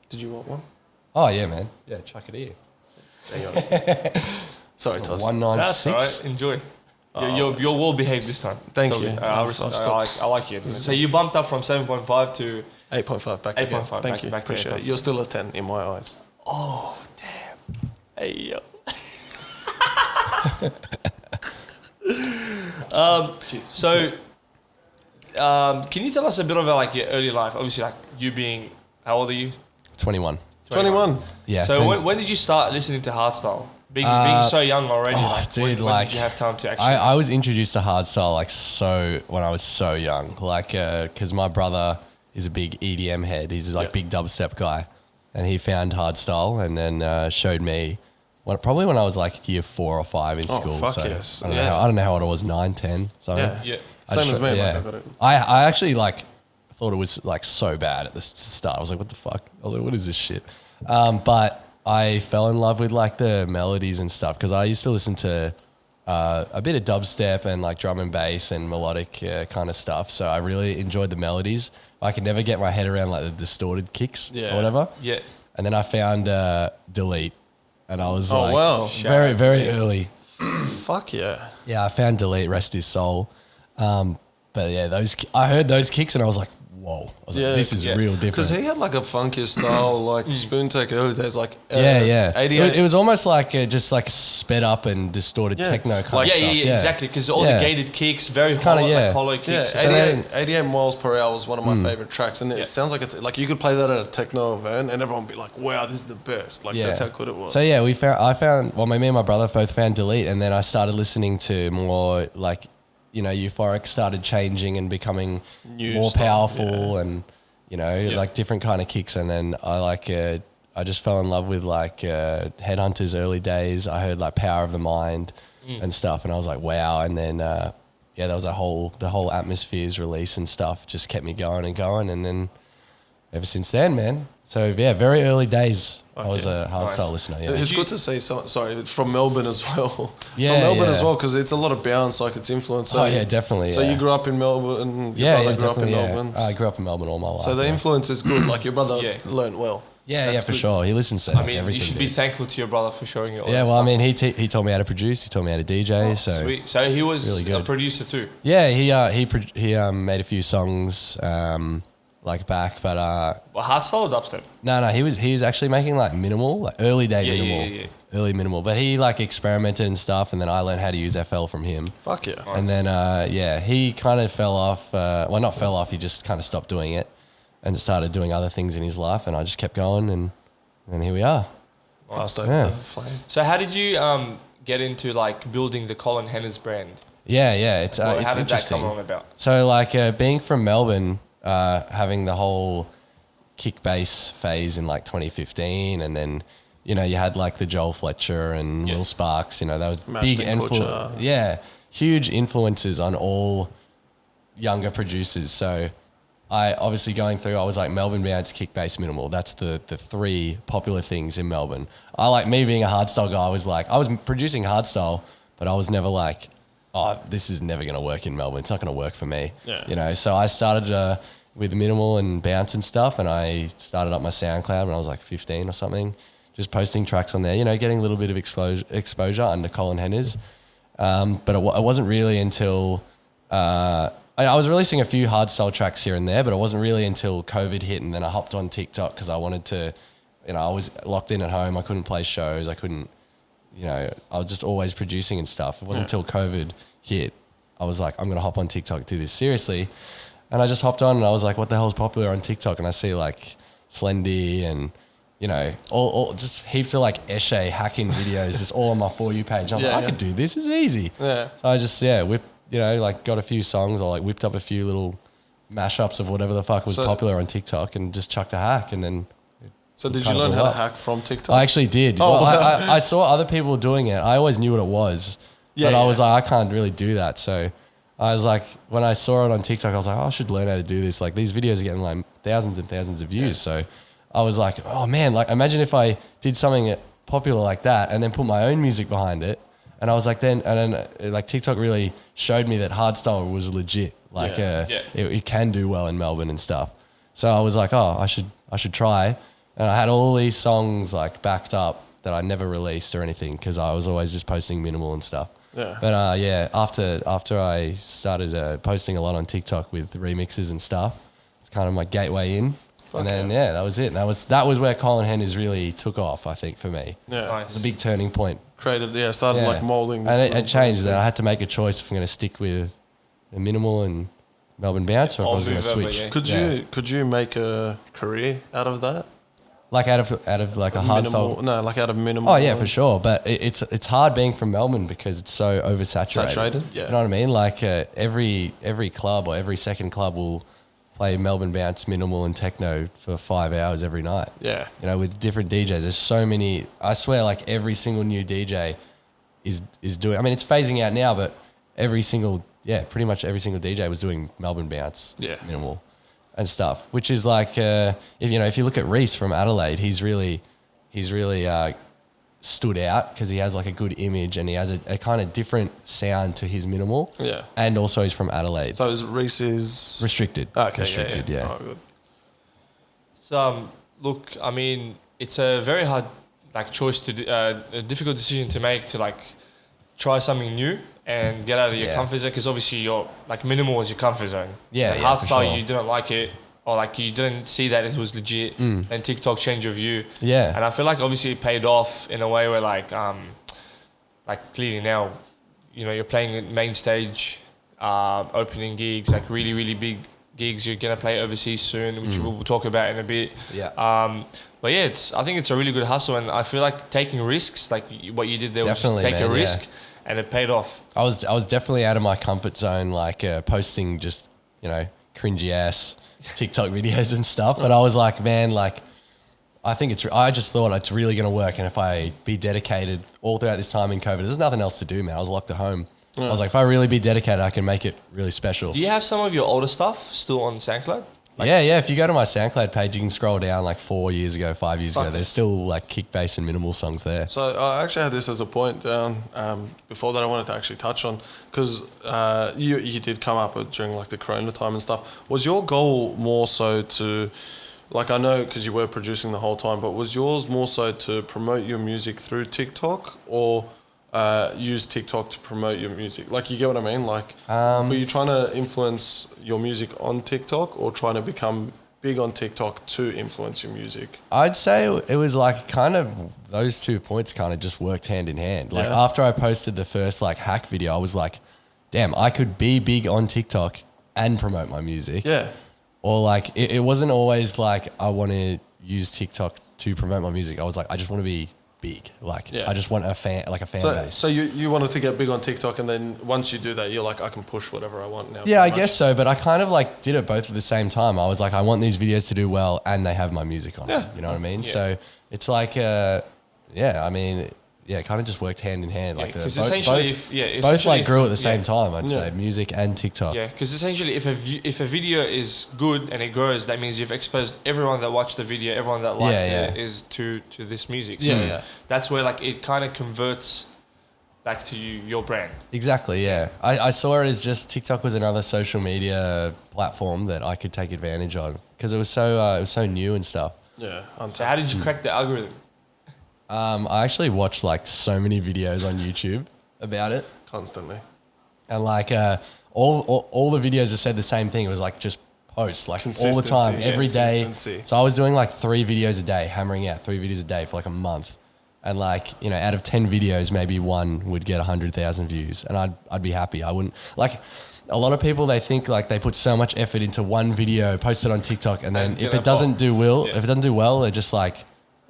did you want one? Oh, yeah, man. Yeah, chuck it here. Sorry, Toz. 196. That's all right. Enjoy. You're well behaved this time. Thank you. I like you. So you bumped up from 7.5 to 8.5 back 8.5. Thank you. Appreciate it. You're still a 10 in my eyes. Oh, damn. Hey, yo. Can you tell us a bit about like your early life? Obviously, like you being, how old are you? 21. 21. Yeah. So when did you start listening to hardstyle? Being so young already, when did you have time to actually? I was introduced to hardstyle when I was so young, because my brother is a big EDM head. He's big dubstep guy, and he found hardstyle and then showed me. Probably when I was like year 4 or 5 in school. Fuck so yes. I don't know how old I was, 9, 10. So Yeah. Same as me. Yeah. Like, I got it. I actually thought it was like so bad at the start. I was like, what the fuck? I was like, what is this shit? But I fell in love with like the melodies and stuff because I used to listen to a bit of dubstep and like drum and bass and melodic kind of stuff. So I really enjoyed the melodies. I could never get my head around like the distorted kicks or whatever. Yeah. And then I found Delete. And I was wow. very, very early. Fuck yeah. Yeah, I found Delete, rest his soul. But yeah, I heard those kicks and I was like, whoa. I was like, this is real different. Because he had like a funkier style, like Spoon Take early days, like 88. It was almost like just like sped up and distorted techno kind of stuff. Yeah, exactly. Because all the gated kicks, very hollow kicks. Yeah, 88 miles per hour was one of my favorite tracks, and it sounds like it's like you could play that at a techno event, and everyone would be like, "Wow, this is the best!" Like that's how good it was. So yeah, me and my brother both found Delete, and then I started listening to more like, Euphoric started changing and becoming more powerful and, like different kind of kicks. And then I just fell in love with like Headhunters early days. I heard like Power of the Mind and stuff. And I was like, wow. And then, there was the whole Atmospheres release and stuff just kept me going and going. And then ever since then, man. So yeah, very early days. I was a hardstyle listener. Yeah. It's good to see. Sorry, from Melbourne as well. Yeah, from Melbourne as well, because it's a lot of bounce, like it's influenced. So, definitely. So you grew up in Melbourne. Your brother grew up in Melbourne. I grew up in Melbourne all my life. So the influence is good. Like your brother learned well. Yeah, for sure. He listens to everything. You should be thankful to your brother for showing you all Yeah, that well, stuff. I mean, he told me how to produce. He told me how to DJ. Sweet. So he was really good. a producer too. Yeah, he made a few songs back, but hardstyle or dubstep? No, he was actually making like minimal, like early day minimal, early minimal. But he like experimented and stuff, and then I learned how to use FL from him. Fuck yeah. And then he kind of fell off. Well, not fell off. He just kind of stopped doing it and started doing other things in his life, and I just kept going, and here we are. Passed over the flame. So how did you get into like building the Colin Hennerz brand? Yeah, it's how did interesting. that come on about? So like being from Melbourne, having the whole kick bass phase in like 2015, and then you had like the Joel Fletcher and Will Sparks. That was big influence. Yeah, huge influences on all younger producers. So I obviously I was like Melbourne bands, kick bass, minimal. That's the 3 popular things in Melbourne. Me being a hardstyle guy, I was producing hardstyle, but I was never like, oh, this is never going to work in Melbourne. It's not going to work for me. Yeah. So I started with minimal and bounce and stuff, and I started up my SoundCloud when I was like 15 or something, just posting tracks on there, getting a little bit of exposure under Colin Hennerz. But it wasn't really until I was releasing a few hardstyle tracks here and there, but it wasn't really until COVID hit, and then I hopped on TikTok because I wanted to, I was locked in at home. I couldn't play shows. I couldn't, I was just always producing and stuff. It wasn't until COVID hit, I was like, I'm going to hop on TikTok and do this seriously. And I just hopped on and I was like, what the hell's popular on TikTok? And I see like Slendy and, all just heaps of like Eshe hacking videos just all on my For You page. I'm like, I could do this. It's easy. Yeah. So I just, whipped, got a few songs. I whipped up a few little mashups of whatever the fuck was popular on TikTok and just chucked a hack, and then. So did you learn how to hack from TikTok? I actually did. Well, I saw other people doing it. I always knew what it was, but I was like, I can't really do that. So I was like, when I saw it on TikTok, I was like, I should learn how to do this. Like these videos are getting like thousands and thousands of views. So I was like, oh man, like imagine if I did something popular like that and then put my own music behind it. And I was like, then TikTok really showed me that hardstyle was legit. Like it can do well in Melbourne and stuff. So I was like, oh, I should try. And I had all these songs like backed up that I never released or anything because I was always just posting minimal and stuff. Yeah. But after I started posting a lot on TikTok with remixes and stuff, it's kind of my gateway in. And then that was it. And that was where Colin Hennerz really took off, I think, for me. Yeah. Nice. It was a big turning point. Started like molding. And it changed. Then I had to make a choice if I'm going to stick with the minimal and Melbourne bounce or if I was going to switch. Could you make a career out of that? Like out of like a hardstyle. No, like out of minimal. Oh yeah, for sure. But it's hard being from Melbourne because it's so oversaturated. Saturated, yeah. You know what I mean? Like every club or every second club will play Melbourne bounce, minimal, and techno for 5 hours every night. Yeah. You know, with different DJs. There's so many. I swear, like every single new DJ is doing. I mean, it's phasing out now, but pretty much every single DJ was doing Melbourne bounce, minimal, and stuff. Which is like, if you look at Reese from Adelaide, he's really stood out because he has like a good image and he has a kind of different sound to his minimal. Yeah. And also he's from Adelaide. So is Reese's Restricted. Okay. Restricted. Yeah. Oh, good. So look, I mean, it's a very hard choice to do, a difficult decision to make to try something new and get out of your comfort zone, because obviously your minimal is your comfort zone. Hardstyle, sure. you didn't like it, or you didn't see that it was legit, and TikTok changed your view. Yeah. And I feel like obviously it paid off in a way where clearly now, you're playing at main stage, opening gigs, really, really big gigs. You're gonna play overseas soon, which we'll talk about in a bit. Yeah. But yeah, I think it's a really good hustle, and I feel like taking risks, like what you did there, Definitely, was just take man, a risk, and it paid off. I was definitely out of my comfort zone, posting just, cringy ass TikTok videos and stuff. But I was like, man, I just thought it's really going to work. And if I be dedicated all throughout this time in COVID, there's nothing else to do, man. I was locked at home. I was like, if I really be dedicated, I can make it really special. Do you have some of your older stuff still on SoundCloud? Yeah. If you go to my SoundCloud page, you can scroll down 4 years ago, 5 years ago. There's still kick bass and minimal songs there. So I actually had this as a point down before that I wanted to actually touch on, because you did come up during the Corona time and stuff. Was your goal more so to, I know because you were producing the whole time, but was yours more so to promote your music through TikTok, or use TikTok to promote your music? You get what I mean? Were you trying to influence your music on TikTok, or trying to become big on TikTok to influence your music? I'd say it was kind of those 2 points kind of just worked hand in hand. After I posted the first hack video, I was like, damn, I could be big on TikTok and promote my music. Yeah. Or it wasn't always I want to use TikTok to promote my music. I was I just want to be big. I just want a fan base. So you wanted to get big on TikTok, and then once you do that, you're I can push whatever I want now. Yeah, I guess so. But I kind of did it both at the same time. I was I want these videos to do well, and they have my music on it. You know what I mean? Yeah. So it's it kind of just worked hand in hand. Because both grew at the same time. I'd say music and TikTok. Yeah, because essentially, if a video is good and it grows, that means you've exposed everyone that watched the video, everyone that liked it, is to this music. So that's where it kind of converts back to your brand. Exactly. Yeah. I saw it as just TikTok was another social media platform that I could take advantage of because it was so new and stuff. Yeah. So how did you crack the algorithm? I actually watched so many videos on YouTube about it constantly, and all the videos just said the same thing. It was just post all the time, every day. So I was doing 3 videos a day, hammering out 3 videos a day for a month, and out of 10 videos, maybe one would get 100,000 views, and I'd be happy. I wouldn't a lot of people, they think they put so much effort into one video, post it on TikTok, and then if it doesn't do well, they're just oh,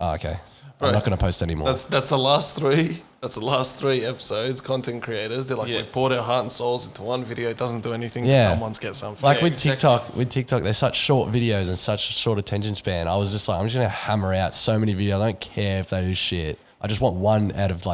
okay. Bro, I'm not going to post anymore. That's the last 3. That's the last 3 episodes. Content creators, they're we poured our heart and souls into one video. It doesn't do anything. Yeah. Someone's get something. With TikTok, they're such short videos and such short attention span. I was just I'm just going to hammer out so many videos. I don't care if they do shit. I just want one out of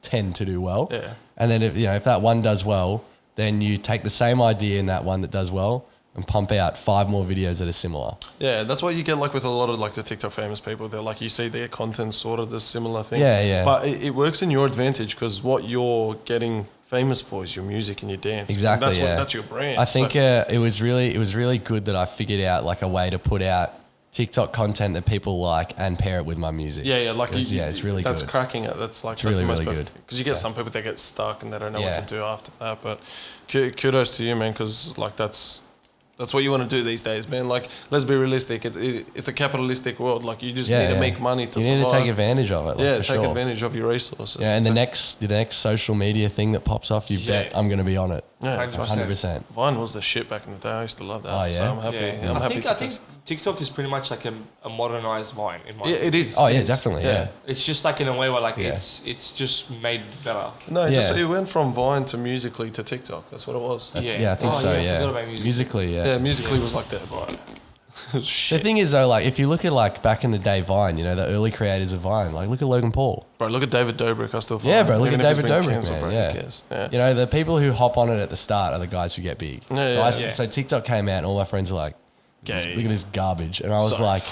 10 to do well. Yeah. And then if that one does well, then you take the same idea in that one that does well and pump out 5 more videos that are similar. Yeah, that's what you get with a lot of the TikTok famous people. They're you see their content sort of the similar thing. Yeah. But it works in your advantage because what you're getting famous for is your music and your dance. Exactly. That's your brand. I think it was really good that I figured out a way to put out TikTok content that people like and pair it with my music. Yeah. It's really that's good. Cracking it. That's it's really, really good. Because you get some people that get stuck and they don't know what to do after that. But kudos to you, man, because that's what you want to do these days, man. Let's be realistic. It's a capitalistic world. You just need to make money to survive. You need to take advantage of it. Take advantage of your resources. Yeah, and the next social media thing that pops off, you bet I'm going to be on it. Yeah, 100%. Vine was the shit back in the day. I used to love that. Oh, yeah? So I'm happy. Yeah. I'm happy. I think TikTok is pretty much like a modernized Vine in my Yeah, it is. Oh It yeah, is. definitely. Yeah. It's just like in a way where like Yeah. it's just made better. No, Yeah. just it went from Vine to Musically to TikTok. That's what it was. Yeah, I think Oh, so. I Yeah. forgot about music. Musically, yeah. Yeah, Musically was like that. Right. The Shit. thing is though, like if you look at like back in the day Vine, you know, the early creators of Vine, like look at Logan Paul. Bro, look at David Dobrik. I still follow Yeah, him. bro, look Even at if he's David been Dobrik, cancelled, man. bro, Yeah. who cares? Yeah. You know, the people who hop on it at the start are the guys who get big. Yeah, so, yeah. so TikTok came out and all my friends are like, Gay. look at this garbage. And I was Sorry, like,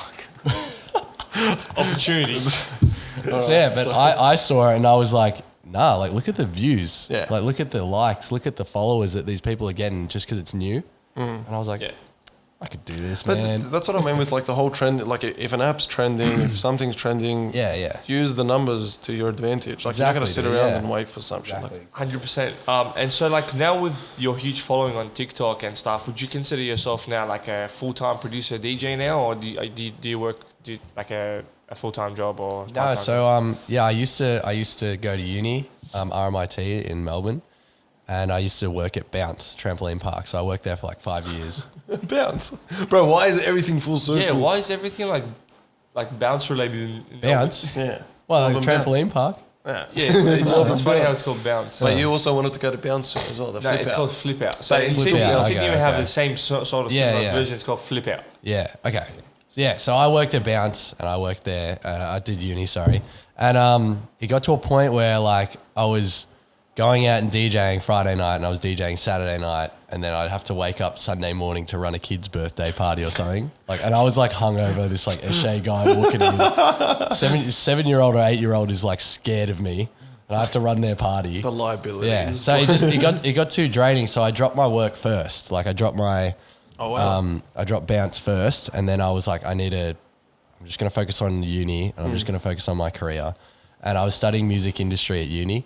Opportunity. so, yeah, but I saw it and I was like, nah, like look at the views. Yeah. Like look at the likes, look at the followers that these people are getting just because it's new. And I was like, Yeah. I could do this, But man. that's what I mean with like the whole trend. Like if an app's trending, if something's trending, Yeah, yeah. use the numbers to your advantage. Like you're not gonna sit Exactly, around yeah. and wait for some shit. Exactly. Like, 100%. And so, like, now with your huge following on TikTok and stuff, would you consider yourself now like a full-time producer DJ now, or do you work like a full-time job or? No, part-time so job? yeah, I used to go to uni, RMIT in Melbourne, and I used to work at Bounce Trampoline Park. So I worked there for like 5 years. bounce, bro. Why is everything full circle? Yeah, why is everything like bounce related in Bounce? Yeah. Well, like a Melbourne trampoline park. Yeah. Yeah, it's funny how it's called bounce. But you also wanted to go to bounce as well. The No, flip it's out. called flip out. So But in flip Sydney, out, we okay, have okay. the same sort of Yeah, similar yeah. version. It's called flip out. Yeah. Okay. Yeah. So I worked at Bounce, and I worked there. I did uni, sorry. And it got to a point where like I was going out and DJing Friday night, and I was DJing Saturday night, and then I'd have to wake up Sunday morning to run a kid's birthday party or something. Like, and I was like hungover. This like Eshay guy walking in, 7-year-old or 8-year-old is like scared of me, and I have to run their party. The liability. Yeah. So it got too draining. So I dropped my work first. Like I dropped my. Oh wow. I dropped Bounce first, and then I was like, I'm just going to focus on uni, and I'm just going to focus on my career. And I was studying music industry at uni,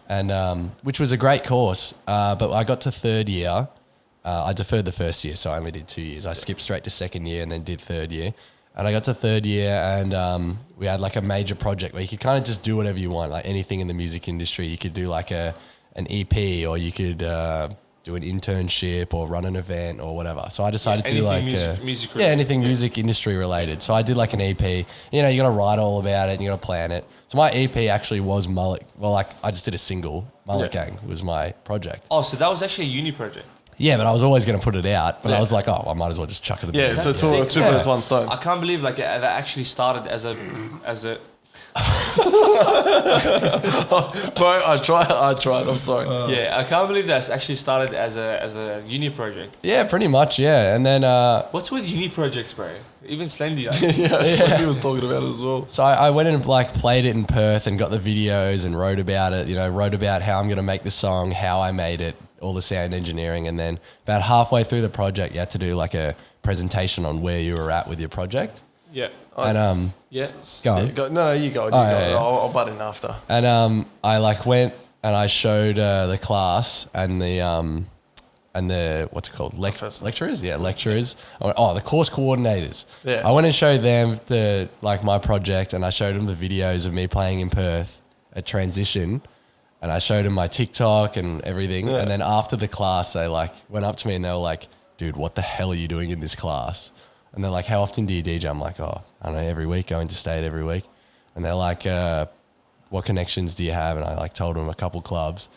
and which was a great course. But I got to third year. I deferred the first year, so I only did 2 years. I skipped straight to second year and then did third year. And I got to third year, and we had like a major project where you could kind of just do whatever you want, like anything in the music industry. You could do like an EP, or you could do an internship or run an event or whatever. So I decided to do like music anything music industry related. So I did like an EP. You know, you got to write all about it and you got to plan it. So my EP actually was Mullet. Well, like I just did a single. Mullet Gang was my project. Oh, so that was actually a uni project. Yeah, but I was always going to put it out. But I was like, oh, I might as well just chuck it in the Yeah, bin. it's a sick. two birds, one stone. I can't believe like that actually started as a. Bro, I tried. I'm sorry. Yeah, I can't believe that's actually started as a uni project. Yeah, pretty much, yeah. And then What's with uni projects, bro? Even Slendy. yeah, he was talking about it as well. so I went and like played it in Perth and got the videos and wrote about it, wrote about how I'm going to make the song, how I made it, all the sound engineering. And then about halfway through the project, you had to do like a presentation on where you were at with your project. Yeah. And Yeah. go on. No, you go. yeah. I'll butt in after. And I like went and I showed the class and the what's it called? Professors. Lecturers? Yeah, lecturers. Oh, the course coordinators. Yeah. I went and showed them my project, and I showed them the videos of me playing in Perth at Transition, and I showed them my TikTok and everything. Yeah. And then after the class, they like went up to me and they were like, "Dude, what the hell are you doing in this class?" And they're like, "How often do you DJ?" I'm like, "Oh, I don't know, every week, going to state every week." And they're like, "What connections do you have?" And I like told them a couple clubs,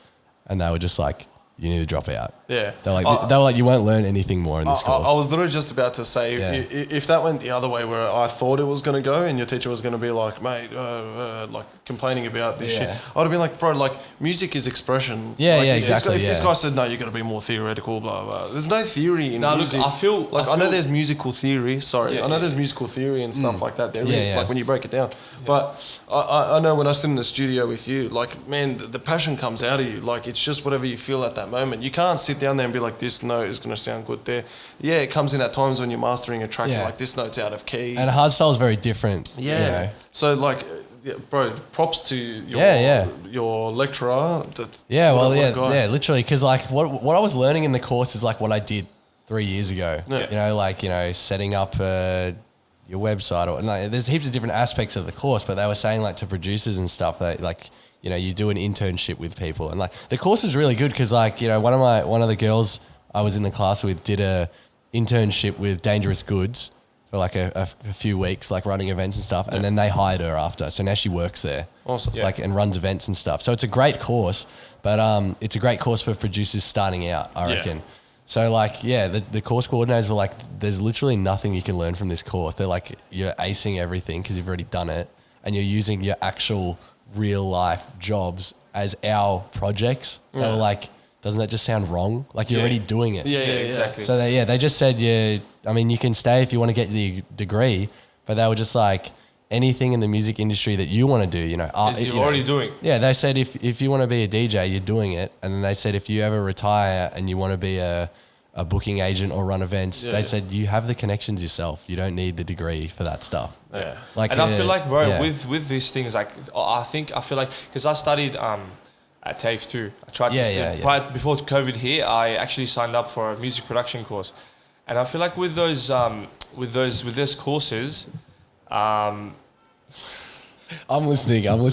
and they were just like, "You need to drop out." Yeah. They're like, they were like, "You won't learn anything more in this course." I was literally just about to say, Yeah. if that went the other way, where I thought it was going to go, and your teacher was going to be like, "Mate, like complaining about this shit," I'd have been like, "Bro, like music is expression." Yeah, like, yeah, if exactly, This yeah. guy said, "No, you got to be more theoretical," blah blah. There's no theory in No, look, music. I know there's musical theory. Sorry, Yeah, I know yeah, there's musical theory and stuff like that. There Yeah, is yeah. like when you break it down. But I know when I sit in the studio with you, like man, the passion comes out of you. Like it's just whatever you feel at that moment. You can't sit down there and be like, "This note is going to sound good there." Yeah, it comes in at times when you're mastering a track. Yeah. You're like, "This note's out of key." And hardstyle is very different. Yeah. you know. So like, yeah, bro, props to your your lecturer. Yeah, well, What a guy. yeah, literally, because like what I was learning in the course is like what I did 3 years ago. Yeah. Setting up your website or like, there's heaps of different aspects of the course, but they were saying like to producers and stuff that like you do an internship with people, and like the course is really good because like one of the girls I was in the class with did a internship with Dangerous Goods, for like a few weeks, like running events and stuff. And then they hired her after. So now she works there. Awesome. Like, and runs events and stuff. So it's a great course, but it's a great course for producers starting out, I reckon. So like, the course coordinators were like, there's literally nothing you can learn from this course. They're like, you're acing everything because you've already done it, and you're using your actual real life jobs as our projects. They were like, doesn't that just sound wrong? Like you're already doing it. Yeah, exactly. So they just said, I mean, you can stay if you want to get the degree, but they were just like, anything in the music industry that you want to do, you know, you're already doing. Yeah, they said if you want to be a DJ, you're doing it. And then they said if you ever retire and you want to be a booking agent or run events, they said you have the connections yourself. You don't need the degree for that stuff. Yeah. Like, and I feel like, bro, with these things, like I feel like because I studied at TAFE too. I tried before COVID here. I actually signed up for a music production course, and I feel like with those courses. I'm listening. Bro.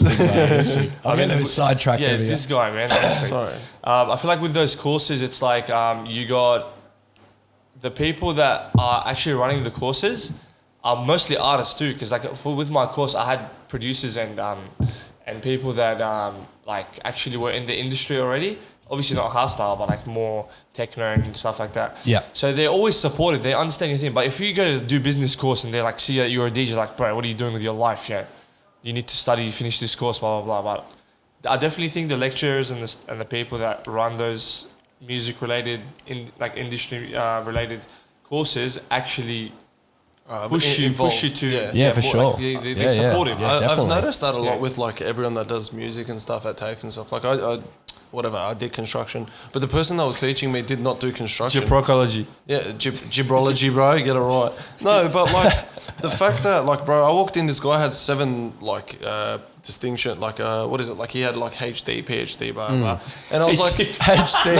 I'm getting sidetracked over here. This guy, man. Sorry. I feel like with those courses, it's like you got the people that are actually running the courses are mostly artists too. Because like with my course, I had producers and people that like actually were in the industry already. Obviously not hardstyle, but like more techno and stuff like that. Yeah. So they're always supportive. They understand your thing. But if you go to do business course and they like see that you're a DJ, like, bro, what are you doing with your life? Yeah, you need to study, finish this course, blah blah blah. But I definitely think the lecturers and the people that run those music related industry related courses actually push you to for sure. Like, they're supportive. Yeah, I've noticed that a lot with like everyone that does music and stuff at TAFE and stuff. Like I did construction, but the person that was teaching me did not do construction. Gibrology. Yeah, gibrology, bro. Get it right. No, but like the fact that like, bro, I walked in. This guy had 7 like distinction. Like what is it? Like he had like HD, PhD, blah blah. And I was like HD.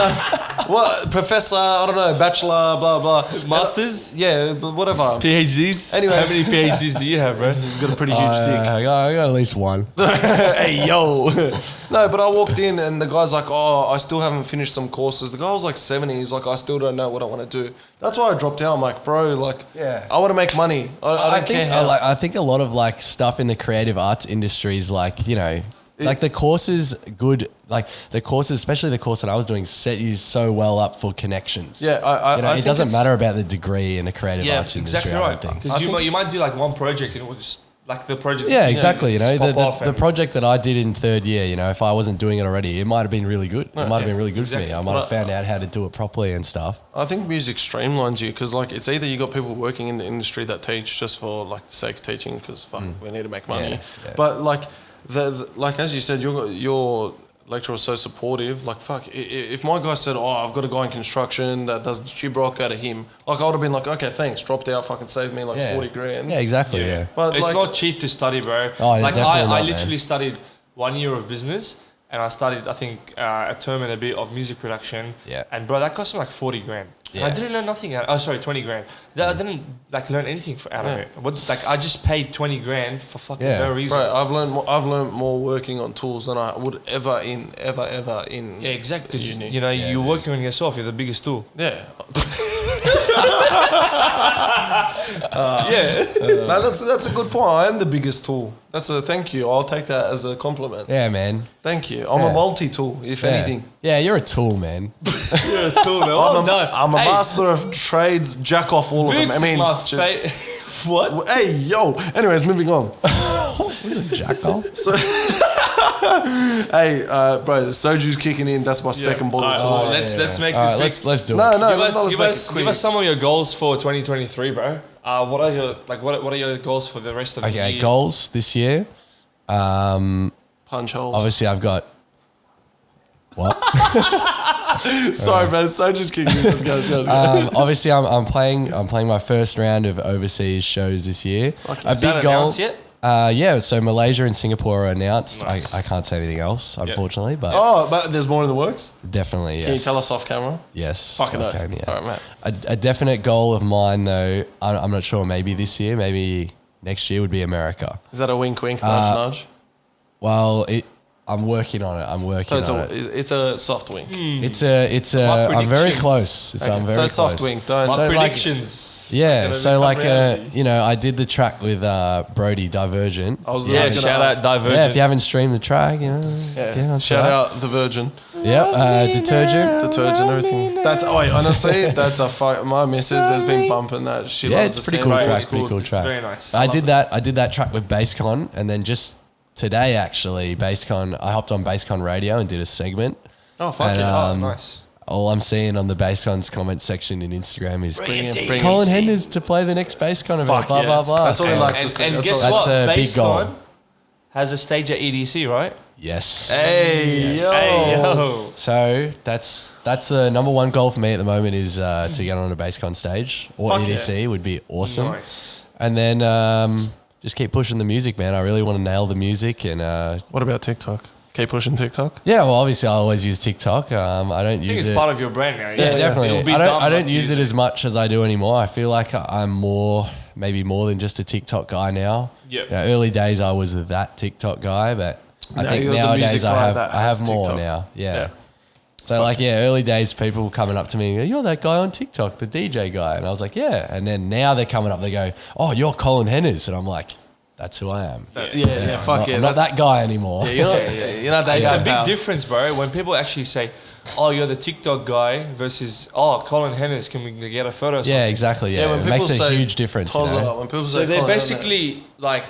What professor? I don't know, bachelor, blah blah. Masters? Yeah, but whatever. PhDs? Anyways. How many PhDs do you have, bro? He's got a pretty huge dick. I got at least one. Hey, yo. No, but I walked in and the guy's like, oh, I still haven't finished some courses. The guy was like 70. He's like, I still don't know what I want to do. That's why I dropped out. I'm like, bro, like, I want to make money. I don't care how. I think a lot of like stuff in the creative arts industry is like, you know, like the courses good, like the courses, especially the course that I was doing, set you so well up for connections. Yeah, I it think doesn't matter about the degree in the creative arts industry. Exactly right. Because you might do like one project and it will just like the project. Yeah, exactly. You know, the the project that I did in 3rd year, you know, if I wasn't doing it already, it might have been really good. It might have been really good for me. I might have found out how to do it properly and stuff. I think music streamlines you because like it's either you got people working in the industry that teach just for like the sake of teaching because we need to make money, but like like as you said, your lecturer was so supportive. Like fuck, if my guy said, oh, I've got a guy in construction that does Gibrock out of him, like I would have been like, okay, thanks, dropped out, fucking saved me like 40 grand. Yeah, exactly. Yeah. But it's like, not cheap to study, bro. Oh, like definitely I not, literally man. studied 1 year of business and I studied, I think, a term and a bit of music production. Yeah. And bro, that cost me like 40 grand. Yeah. And I didn't learn nothing out. Oh, sorry, 20 grand. I didn't like learn anything out of it. Like I just paid 20 grand for fucking no reason. Bro, I've learned more working on tools than I would ever in. Yeah, exactly. Because uni. you know you're working on yourself. You're the biggest tool. Yeah. Yeah. No, that's a good point. I am the biggest tool. That's a thank you. I'll take that as a compliment. Yeah, man. Thank you. I'm a multi-tool, if anything. Yeah, you're a tool, man. You're a tool, man. Well done. I'm a master of trades, jack off all of them. I mean, what? Hey, yo. Anyways, moving on. What's a jack off? So, hey, bro, the soju's kicking in. That's my second bullet. Let's make this. Let's do it. No, Give us some of your goals for 2023, bro. What are your goals for the rest of the year? Okay, goals this year. Punch holes. Obviously, I've got what? Sorry, man. Soju's kicking in. Let's go. Obviously, I'm playing my first round of overseas shows this year. A big goal. Yet? Yeah, so Malaysia and Singapore are announced. Nice. I can't say anything else, unfortunately, but but there's more in the works? definitely, yes. Can you tell us off camera? Yes. Fucking okay, oath. yeah. All right, mate. A definite goal of mine, though, I'm not sure, maybe this year, maybe next year, would be America. Is that a wink, nudge, nudge? Well, I'm working on it. I'm working So on it. it's a soft wink. It's a. I'm very close. I'm very So close. soft wink. Don't. My So, like- predictions. Yeah. Gonna So become like, reality. you know, I did the track with Brody, Divergent. I was Yeah, gonna shout out ask. Divergent. Yeah, if you haven't streamed the track, you know, get Yeah. onto Shout that. out the Virgin. Yep. Detergent. Everything. That's honestly, that's my missus has been bumping that. She Yeah, loves it's the pretty sound. cool track. It's Pretty cool it's track. very nice. I did that track with BassCon, and then just today actually, BassCon, I hopped on BassCon Radio and did a segment. Oh fuck And, yeah! Oh, nice. All I'm seeing on the BassCon's comment section in Instagram is Bring it. Colin Hennerz to play the next BassCon event. Fuck Blah yes. blah blah. That's all we So- like to And, see. and That's guess all- what? That's a big goal. BassCon has a stage at EDC, right? Yes. Hey yo! Hey, yo. So that's the number one goal for me at the moment is to get on a BassCon stage or Fuck EDC would be awesome. Nice. And then just keep pushing the music, man. I really want to nail the music and What about TikTok? Keep pushing TikTok. yeah. Well, obviously I always use TikTok. I don't I think use it's it. part of your brand now. Yeah, definitely. It'll be I dumb don't not to use it as much as I do anymore. I feel like I'm maybe more than just a TikTok guy now. Yep. You know, early days I was that TikTok guy, but I Now think you're the nowadays music I guy have that I has have more TikTok. now. Yeah. Yeah. So like early days people coming up to me, you're that guy on TikTok, the DJ guy, and I was like, yeah. And then now they're coming up, they go, oh, you're Colin Hennerz, and I'm like, that's who I am. Yeah, fuck yeah. I'm not that guy anymore. You're not that It's guy, a big pal. difference, bro. When people actually say, "Oh, you're the TikTok guy," versus "Oh, Colin Hennerz, can we get a photo?" Or Yeah, something? exactly. Yeah, when it people makes a say huge difference. TOZA, You know? when people So say they're Colin basically like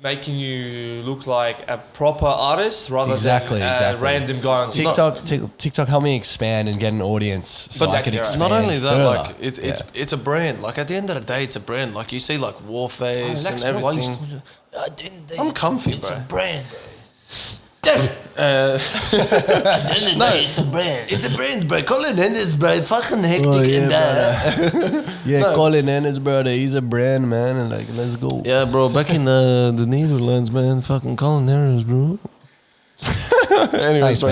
making you look like a proper artist rather Exactly, than a exactly. random guy on TikTok. TikTok helped me expand and get an audience so I could Exactly right. expand. Not only that, further. like it's a brand. Like at the end of the day, it's a brand. Like you see, like Warface and everything. I'm comfy, bro. Brand. It's a brand. It's a brand, bro. Colin Hennerz, bro. Fucking hectic and Yeah, Colin Hennerz, brother. He's a brand, man. And like, let's go. yeah, bro. Back in the Netherlands, man. Fucking Colin Hennerz, bro. Anyways, Thanks,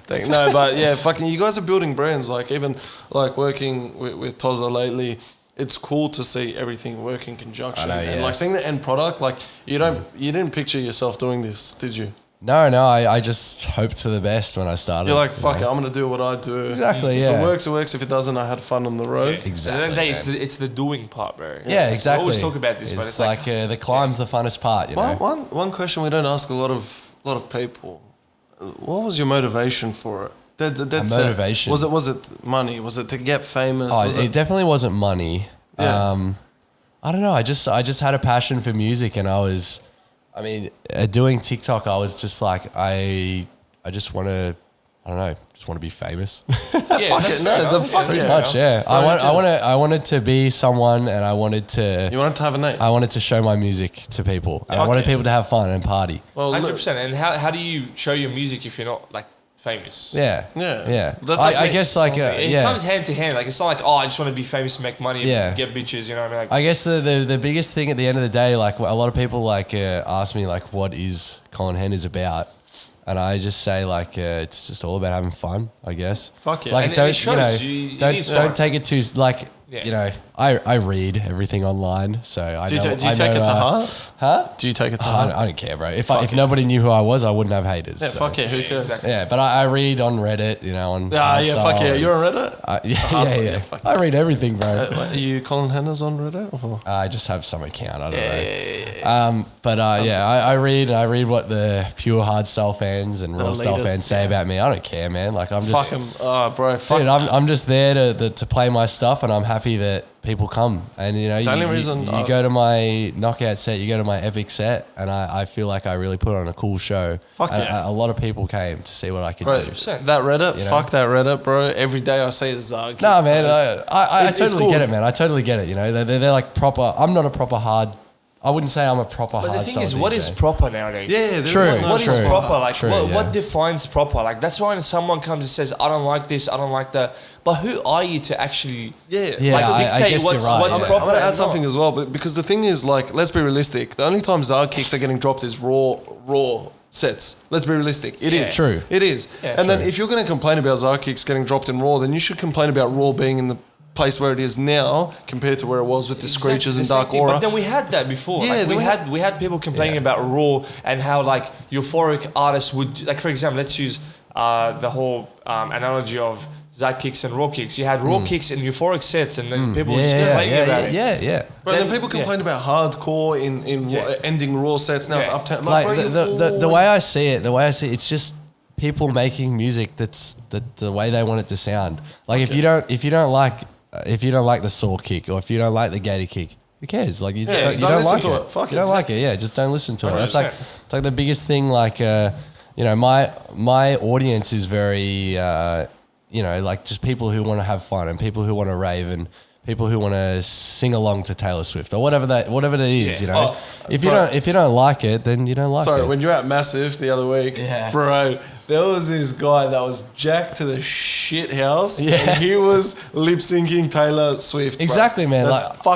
bro. man. No, but yeah, fucking. You guys are building brands. Like even like working with TOZA lately. It's cool to see everything work in conjunction. I know, And yeah. like seeing the end product, like you didn't picture yourself doing this, did you? No, I just hoped for the best when I started. You're like, you fuck know? it, I'm gonna do what I do. Exactly, If yeah. it works, it works. If it doesn't, I had fun on the road. Exactly, At the end of the day, man. it's the doing part, bro. Yeah, exactly. We always talk about this, but it's like the climb's the funnest part, you know? One question we don't ask a lot of people. What was your motivation for it? That's motivation? Was it money? Was it to get famous? Oh, Was it definitely wasn't money. Yeah. I don't know. I just had a passion for music, and doing TikTok, I was just like, I just want to, I don't know, just want to be famous. yeah, fuck that's it, fair no, the enough. fuck Yeah, yeah. fair Much, enough. yeah. I wanted to be someone, and I wanted to. You wanted to have a name. I wanted to show my music to people. And I wanted Okay. people to have fun and party. Well, look, 100%. And how do you show your music if you're not like famous? Yeah. Yeah. Yeah. That's like I me. guess like, It yeah. comes hand to hand. Like it's not like, oh, I just want to be famous and make money and Yeah. get bitches. You know what I mean? Like, I guess the biggest thing at the end of the day, like a lot of people like ask me like, what is Colin Hennerz about? And I just say like, it's just all about having fun, I guess. Fuck yeah. Like And it don't, shows. you You- know, it don't is fun. take it too, like, Yeah. you know, I read everything online. So I do you, know. do you I take know, it to heart? Huh? Do you take it to I heart? don't care, bro. If Fuck it. nobody knew who I was, I wouldn't have haters. Yeah, so. fuck it. Who cares? exactly. Yeah, but I read on Reddit, you know, on Yeah, fuck yeah. Hardstyle. You're on Reddit? Hardstyle, Yeah. fuck I read everything, bro. Are you Colin Hennerz on Reddit? Or? I just have some account. I don't know. I read what the pure hardstyle fans and real style latest, fans say about me. I don't care, man. Like I'm just, Fuck him. Oh, bro. Fuck. dude. I'm just there to play my stuff, and I'm happy that people come. And you know, The only you reason you go to my knockout set, you go to my epic set, and I feel like I really put on a cool show. Fuck and yeah. a lot of people came to see what I could Bro, do. that Reddit, You know? fuck that Reddit, bro. Every day I say Zag. No, man, I it's totally cool. get it, man. I totally get it. You know, they're like proper. I'm not a proper hard. I wouldn't say I'm a proper But hard. the thing is, what is proper nowadays? Yeah, True. What is True. proper? Like, True, what, yeah. what defines proper? Like, that's why when someone comes and says, I don't like this, I don't like that. But who are you to actually Yeah, Yeah, like, I dictate guess what's, you're right, what's yeah. proper? I'm gonna add and something not? as well, but because the thing is, like, let's be realistic. The only time Zag kicks are getting dropped is raw sets. Let's be realistic. It is True. It is. Yeah, and then true. if you're going to complain about Zag kicks getting dropped in raw, then you should complain about raw being in the place where it is now compared to where it was with the Screeches and Dark Aura. But then we had that before. Yeah, Like we had people complaining about Raw and how like euphoric artists would, like for example, let's use the whole analogy of Zach kicks and raw kicks. You had raw kicks in euphoric sets, and then people were just complaining about it. Yeah. But then people complain about hardcore in ending raw sets. Now it's uptown. Like the way I see it, it's just people making music that's the way they want it to sound. Like if you don't like the saw kick, or if you don't like the gator kick, who cares? Like you don't like it. Fuck you don't like it. Yeah, just don't listen to it. It's like the biggest thing. Like my audience is very like just people who want to have fun and people who want to rave and people who want to sing along to Taylor Swift or whatever it is. You know, if you don't like it, then you don't like it. Sorry, when you're at Massive the other week, bro, there was this guy that was jacked to the shit house. Yeah. And he was lip syncing Taylor Swift. Exactly, bro. man. That's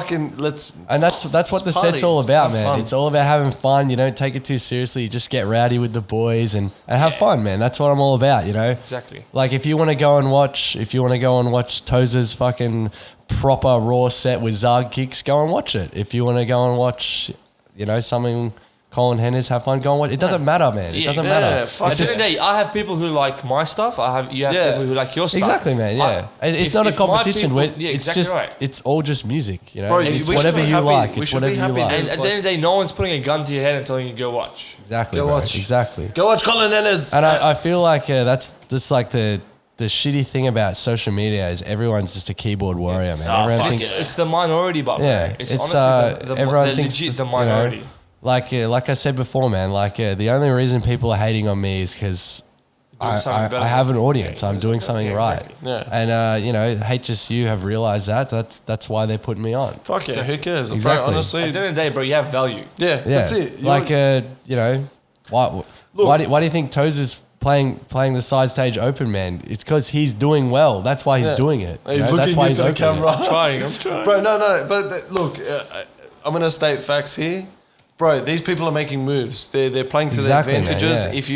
what the set's all about, man. Fun. It's all about having fun. You don't take it too seriously. You just get rowdy with the boys and have fun, man. That's what I'm all about, you know? Exactly. Like if you want to go and watch TOZA's fucking proper raw set with Zarg kicks, go and watch it. If you want to go and watch, something Colin Hennerz, have fun, go and watch. It doesn't matter, man. It doesn't matter. At the end of the day, I have people who like my stuff. You have people who like your stuff. Exactly, man. Yeah, it's not a competition. Right. It's all just music. You know, Bro, it's whatever you like. It's whatever you like. And at the end of the day, no one's putting a gun to your head and telling you go watch. Exactly, bro. Exactly. Go watch Colin Hennerz. And I feel like that's like the shitty thing about social media is everyone's just a keyboard warrior, man. Everyone thinks it's the minority, but it's honestly everyone thinks the minority. Like I said before, man, the only reason people are hating on me is because I have an audience. I'm doing something right. Exactly. Yeah. And, HSU have realized that. That's why they put me on. Fuck yeah, who cares? Exactly. Bro, honestly. At the end of the day, bro, you have value. Yeah, that's it. Why do you think Toza's playing the side stage open, man? It's because he's doing well. That's why he's doing it. He's looking into the camera. I'm trying. Bro, no. But look, I'm going to state facts here. Bro, these people are making moves. They're playing to their advantages. Man, If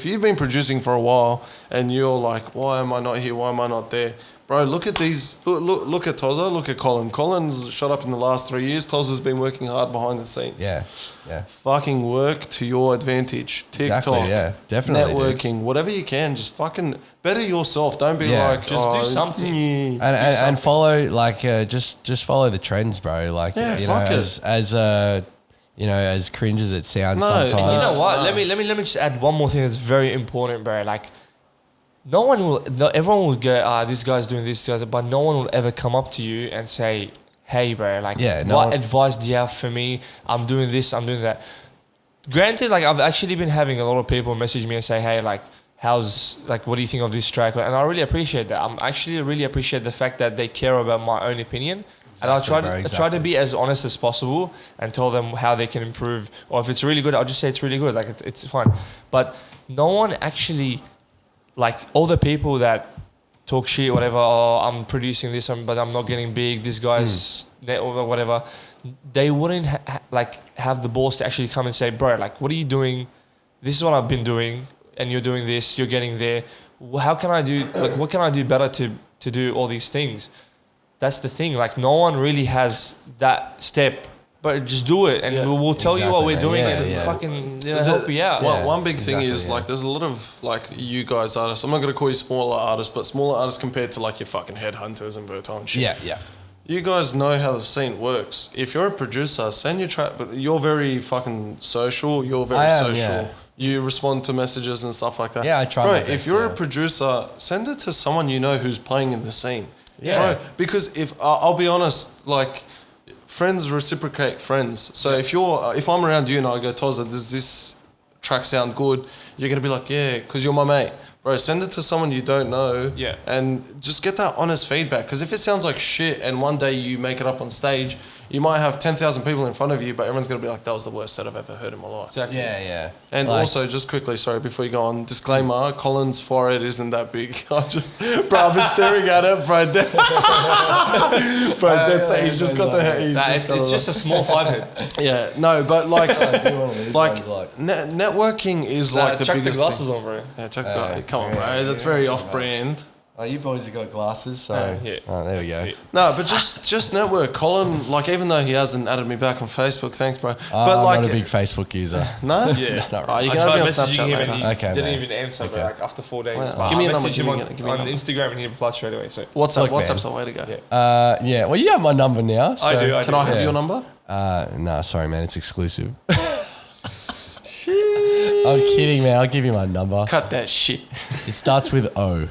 you've been producing for a while and you're like, why am I not here? Why am I not there? Bro, look at these. Look at TOZA. Look at Colin. Colin's shot up in the last 3 years. TOZA's been working hard behind the scenes. Yeah. Fucking work to your advantage. TikTok. Exactly, yeah. Definitely. Networking. Whatever you can. Just fucking better yourself. Don't be like, just do something. And follow just follow the trends, bro. Like as cringe as it sounds sometimes. And you know what? Let me just add one more thing that's very important, bro. Like everyone will go, this guy's doing this, but no one will ever come up to you and say, hey, bro, what advice do you have for me? I'm doing this, I'm doing that. Granted, I've actually been having a lot of people message me and say, hey, what do you think of this track? And I really appreciate that. I'm actually really appreciate the fact that they care about my own opinion. Exactly, and I try to be as honest as possible and tell them how they can improve. Or if it's really good, I'll just say it's really good. It's fine. But no one actually, all the people that talk shit, whatever, I'm producing this, but I'm not getting big, this guy's or whatever, they wouldn't have the balls to actually come and say, bro, what are you doing? This is what I've been doing and you're doing this, you're getting there. How can I do, what can I do better to do all these things? That's the thing. No one really has that step, but just do it, and we'll tell you what we're doing, and fucking help you out. One big thing is there's a lot of you guys artists. I'm not gonna call you smaller artists, but smaller artists compared to your fucking headhunters and Verto and shit. Yeah. You guys know how the scene works. If you're a producer, send your track. But you're very fucking social. You're very social. Yeah. You respond to messages and stuff like that. Yeah, I try. Bro, if you're a producer, send it to someone you know who's playing in the scene. Yeah. Bro, because if I'll be honest, friends reciprocate friends. So if I'm around you and I go, TOZA, does this track sound good? You're gonna be like, yeah, because you're my mate. Bro, send it to someone you don't know. Yeah. And just get that honest feedback. Because if it sounds like shit and one day you make it up on stage, you might have 10,000 people in front of you, but everyone's going to be like, that was the worst set I've ever heard in my life. Exactly. Yeah. And also, just quickly, sorry, before you go on, disclaimer, Colin's forehead isn't that big. I've been staring at it, bro. He's just got the... It's just a small 5-head. Yeah, no, but networking is the biggest Chuck the glasses thing. on, bro. Yeah, chuck the glasses. Come on, bro. That's very off-brand. Oh, you boys have got glasses, so Yeah. oh, there we go. That's it. No, but just network. Colin, like, even though he hasn't added me back on Facebook, thanks, bro. But I'm like, not a big Facebook user. no, Yeah. Not Oh, really. you I can have tried me on messaging Snapchat him later. and he Okay, didn't mate. even answer, Okay. but like after 4 days. Well, But give me I a number, messaged give him me on, a on number. Instagram and he replied straight away. So WhatsApp, Look, man. WhatsApp's the way to go. Yeah. Yeah, well, you have my number now. So. I do. Can I have Yeah. your number? No, sorry, man. It's exclusive. I'm kidding, man. I'll give you my number. Cut that shit. It starts with O.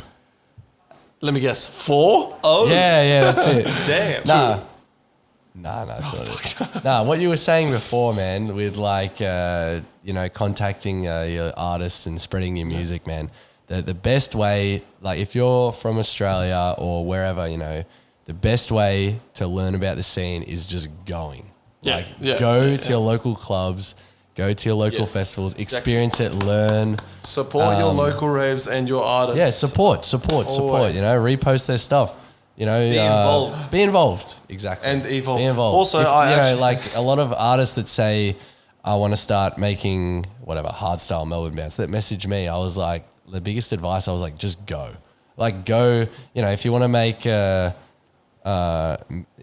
Let me guess. 4? Oh, Yeah, that's it. damn. Nah, that's not it. Nah, what you were saying before, man, with like, contacting your artists and spreading your music, man. The best way, like if you're from Australia or wherever, the best way to learn about the scene is just going. Yeah, yeah, Go yeah, to your local clubs, go to your local festivals, experience it, learn. Support your local raves and your artists. Yeah, support. Always. Repost their stuff. Be involved. Be involved. Exactly. And evolve. Be involved. Also, If, I actually- like a lot of artists that say, I want to start making whatever hardstyle Melbourne bands that message me. I was like, the biggest advice, I was like, just go. Like go, if you want to make,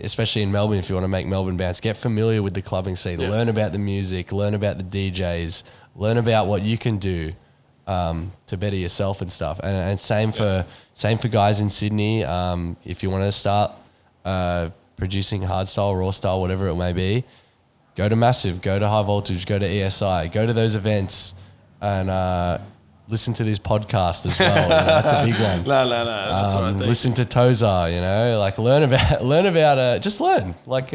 especially in Melbourne, if you want to make Melbourne bands, get familiar with the clubbing scene, learn about the music, learn about the DJs, learn about what you can do to better yourself and stuff. And same for guys in Sydney. If you want to start producing hardstyle, raw style, whatever it may be, go to Massive, go to High Voltage, go to ESI, go to those events and listen to this podcast as well. That's a big one. No. That's what I think. Listen to TOZA, like learn about just learn. Like,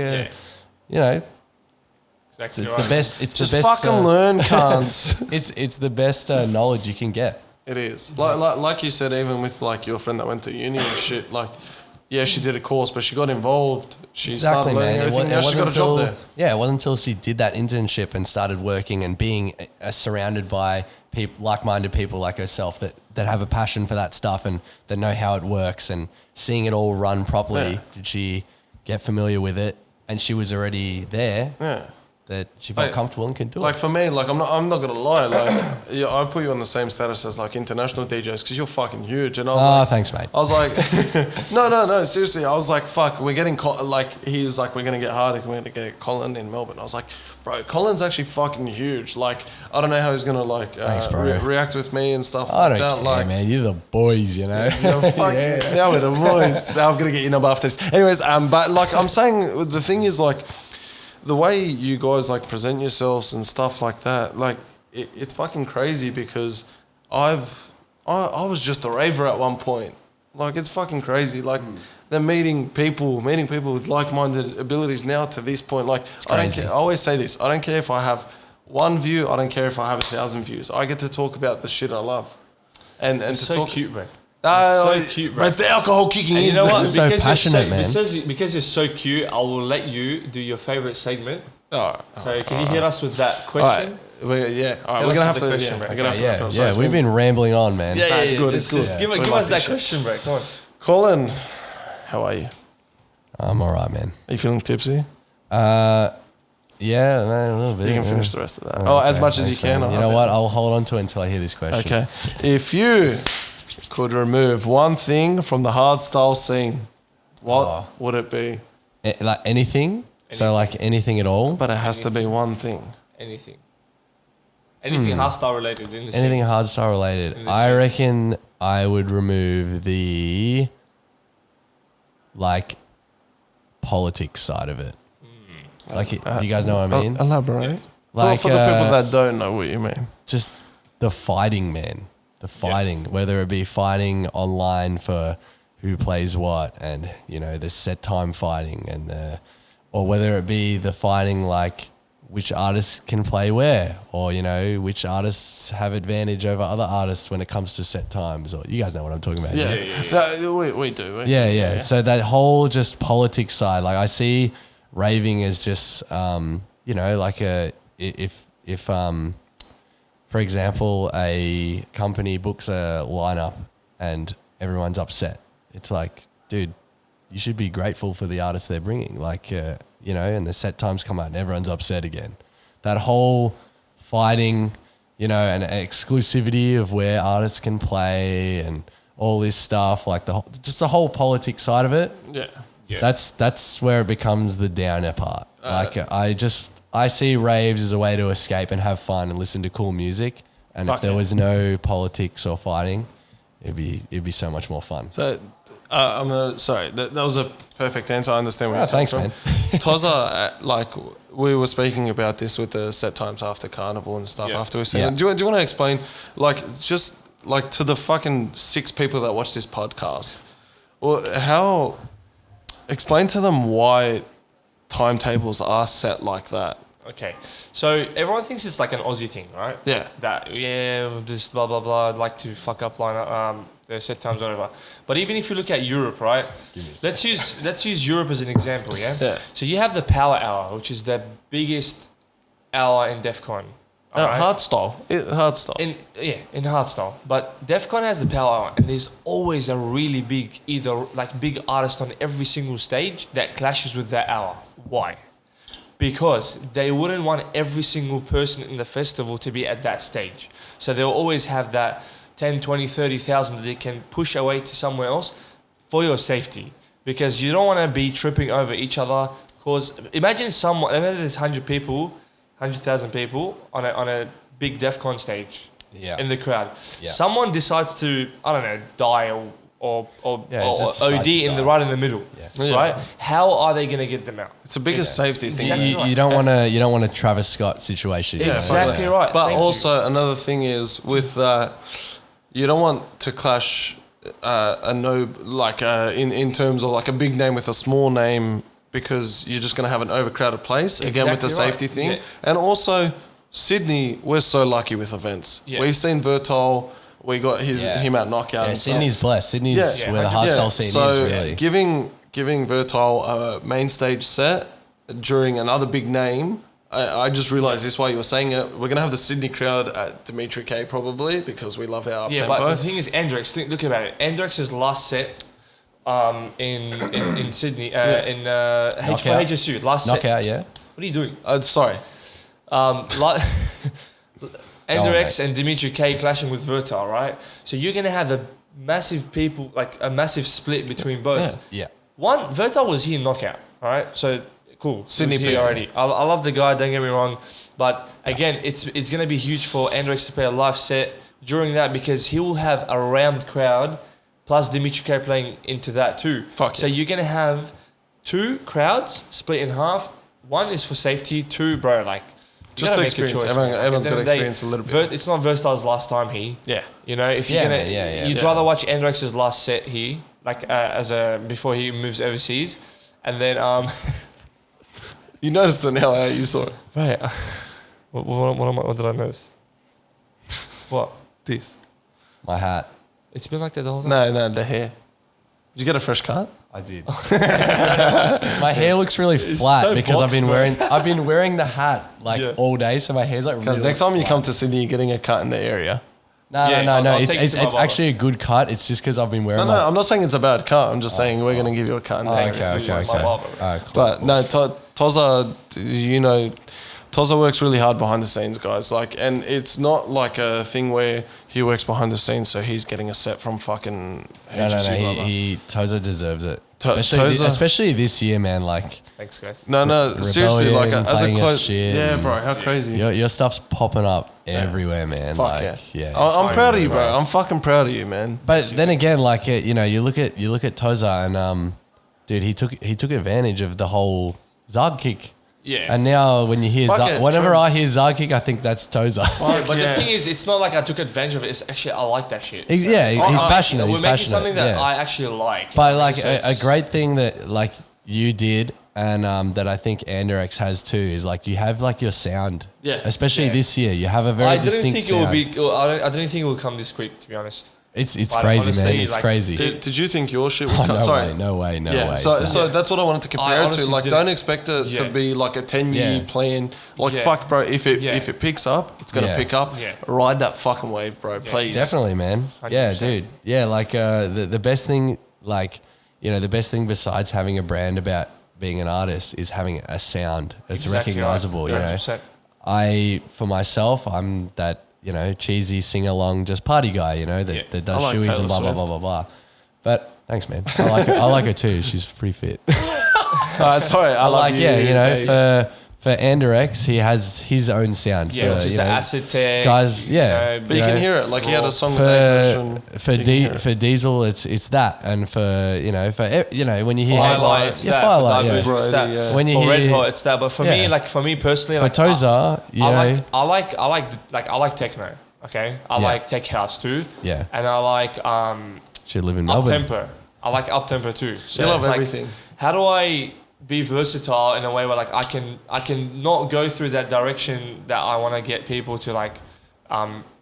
Exactly it's right. the best. It's Just the best. fucking learn, cunts. It's the best knowledge you can get. It is. Like you said, even with like your friend that went to uni and shit, like, yeah, she did a course, but she got involved. She started learning everything. Now she got a job there. Yeah, it wasn't until she did that internship and started working and being surrounded by like-minded people like herself that have a passion for that stuff and that know how it works and seeing it all run properly. Yeah. Did she get familiar with it? And she was already there. Yeah. That she felt Like- comfortable and could do Like it. for me, like I'm not gonna lie, like yeah, I put you on the same status as like international DJs because you're fucking huge, and I was like, Thanks, mate. I was like, no, seriously, I was like, fuck, we're getting he was like, we're gonna get harder, we're gonna get Colin in Melbourne. I was like, bro, Colin's actually fucking huge. Like I don't know how he's gonna like Thanks, bro. react with me and stuff. I like don't that. care, Like, man. You're the boys, yeah, now we're the boys. Now I'm gonna get your number after this. Anyways, but like I'm saying, the thing is like, the way you guys like present yourselves and stuff like that, like it's fucking crazy because I was just a raver at one point. Like it's fucking crazy. Like they're meeting people with like-minded abilities now to this point. Like I don't care. I always say this. I don't care if I have 1 view. I don't care if I have 1,000 views. I get to talk about the shit I love. And to so talk cute, bro. So cute, bro. But it's the alcohol kicking And in. you know what? You're so passionate, man. Because you're so cute, I will let you do your favorite segment. Oh, So can you hit us with that all right. question? We're gonna have to. question, Yeah, bro. we're gonna have to. wrap up. Yeah, we've been rambling on, man. Yeah, it's good, Just, it's just good. give, We give like us that this shit. question, bro. Come on. Colin, how are you? I'm all right, man. Are you feeling tipsy? Yeah, man, a little bit. You can yeah. finish the rest of that. As much as you Thanks, can. man. You know what? I'll hold on to it until I hear this question. Okay. If you could remove one thing from the hardstyle scene, what would it be? Like anything? So like anything at all? But it has to be one thing. Anything hardstyle related in the Anything scene. hardstyle related. In the I scene. reckon I would remove the like politics side of it. Like, do you guys know what I mean? Elaborate. Like, for the people that don't know what you mean. Just the fighting, man. The fighting, whether it be fighting online for who plays what, and the set time fighting, and or whether it be the fighting like which artists can play where, or which artists have advantage over other artists when it comes to set times. Or you guys know what I'm talking about. Yeah. No, we do. Yeah. So that whole just politics side, like I see raving as just like if for example a company books a lineup and everyone's upset, it's like, dude, you should be grateful for the artists they're bringing, like and the set times come out and everyone's upset again. That whole fighting, and exclusivity of where artists can play and all this stuff, like just the whole politics side of it. Yeah. That's where it becomes the downer part. I see raves as a way to escape and have fun and listen to cool music. And if there was no politics or fighting, it'd be so much more fun. So sorry, that was a perfect answer. I understand where you're thanks, coming from. man. TOZA, like we were speaking about this with the set times after carnival and stuff. After we seen it, do you want to explain, like, just like to the fucking 6 people that watch this podcast, or explain to them why timetables are set like that. Okay, so everyone thinks it's like an Aussie thing, right? Yeah. This blah blah blah. I'd like to fuck up their set times, whatever. But even if you look at Europe, right? Let's use Europe as an example, yeah. Yeah. So you have the Power Hour, which is the biggest hour in DEF CON. Hardstyle. Hardstyle. In Hardstyle. But DEF CON has the Power Hour, and there's always a really big, big artist on every single stage that clashes with that hour. Why? Because they wouldn't want every single person in the festival to be at that stage. So they'll always have that 10, 20, 30,000 that they can push away to somewhere else for your safety. Because you don't want to be tripping over each other. Because imagine there's 100,000 people on a big DEF CON stage in the crowd. Yeah. Someone decides to, I don't know, die or OD right in the middle, right? How are they going to get them out? It's the biggest safety thing. Exactly You don't want a Travis Scott situation. Exactly right. But also another thing is with you don't want to clash in terms of like a big name with a small name, because you're just going to have an overcrowded place again with the safety thing. And also Sydney, we're so lucky with events. We've seen Vertol. We got him at Knockout. Yeah, Sydney's blessed. Sydney's where the hardstyle scene is, really. Giving Vertol a main stage set during another big name, I just realised this while you were saying it. We're going to have the Sydney crowd at Dimitri K probably, because we love our up-tempo. But the thing is, Andrex, look about it. Andrex's last set in Sydney, in HSU, last set. Knockout, yeah. What are you doing? Sorry. Andrex and Dimitri K clashing with Vertol, right? So you're going to have a massive split between both. Yeah. One, Vertol was here in Knockout, right? So cool. Sydney here already. I love the guy, don't get me wrong. But again, it's going to be huge for Andrex to play a live set during that, because he will have a rammed crowd plus Dimitri K playing into that too. So you're going to have 2 crowds split in half. One is for safety. 2, bro, like, just the experience. Everyone's got to experience a little bit. It's not Verstyle's last time here. Yeah. You know, if you're you'd rather watch Andrex's last set here, like before he moves overseas, and then You noticed it now, how you saw it. Right. What did I notice? What? This. My hat. It's been like that the whole time. No, the hair. Did you get a fresh cut? I did. My hair looks really flat so because boxed, I've been wearing the hat all day, so my hair's like really. Because next time you flat. come to Sydney, you're getting a cut in the area. No. It's actually a good cut. It's just because I've been wearing. No, I'm not saying it's a bad cut. I'm just saying we're going to give you a cut in the area. Okay. Cool. But no, TOZA, TOZA works really hard behind the scenes, guys. Like, and it's not like a thing where he works behind the scenes, so he's getting a set from fucking. No. TOZA deserves it. Especially this year, man. Like, thanks, guys. No, seriously, like as a close. Yeah, bro, how crazy. Your stuff's popping up everywhere, man. Fuck yeah. I'm proud of you, bro. I'm fucking proud of you, man. But then again, like you look at TOZA and dude, he took advantage of the whole Zard kick. Yeah. And now when you hear whenever I hear Zard kick, I think that's TOZA. But the thing is, it's not like I took advantage of it. It's actually, I like that shit. He's passionate. We're He's making passionate. something that I actually like. But like a great thing that like you did and that I think Andrex has too is like you have like your sound. Yeah. Especially this year, you have a very distinct sound. I didn't think it would come this quick, to be honest. It's crazy, honestly, man. It's like, crazy. Did you think your shit would come? No way. So that's what I wanted to compare it to. Like, don't expect it to be like a 10-year plan. Like, fuck, bro. If it picks up, it's gonna pick up. Yeah. Ride that fucking wave, bro. Please. Definitely, man. 100%. Yeah, dude. Yeah, like the best thing, like the best thing besides having a brand about being an artist is having a sound that's recognizable. Right. You know, for myself, I'm that you know, cheesy sing along, just party guy, you know, that does I like shoeys Taylor and blah blah Swift. blah blah blah. But thanks, man. I like her too. She's pretty fit. Sorry, I love like you. yeah, you know, for Anderex, he has his own sound. Yeah, for, which is you the know, acid tag. guys. Yeah, But you can hear it. Like he had a song with for for Diesel, it's that, and for you know when you hear Firelight, it's that. Firelight, For yeah. Divergent, it's that. Yeah. When you For Red hear Hot, it's that. But for me, like for me personally, for like TOZA, I like techno. Okay, I like tech house too. Yeah. And I like should live in up Melbourne. tempo. I like up tempo too. So You love it's like, everything. how do I be versatile in a way where like I can not go through that direction that I want to get people to like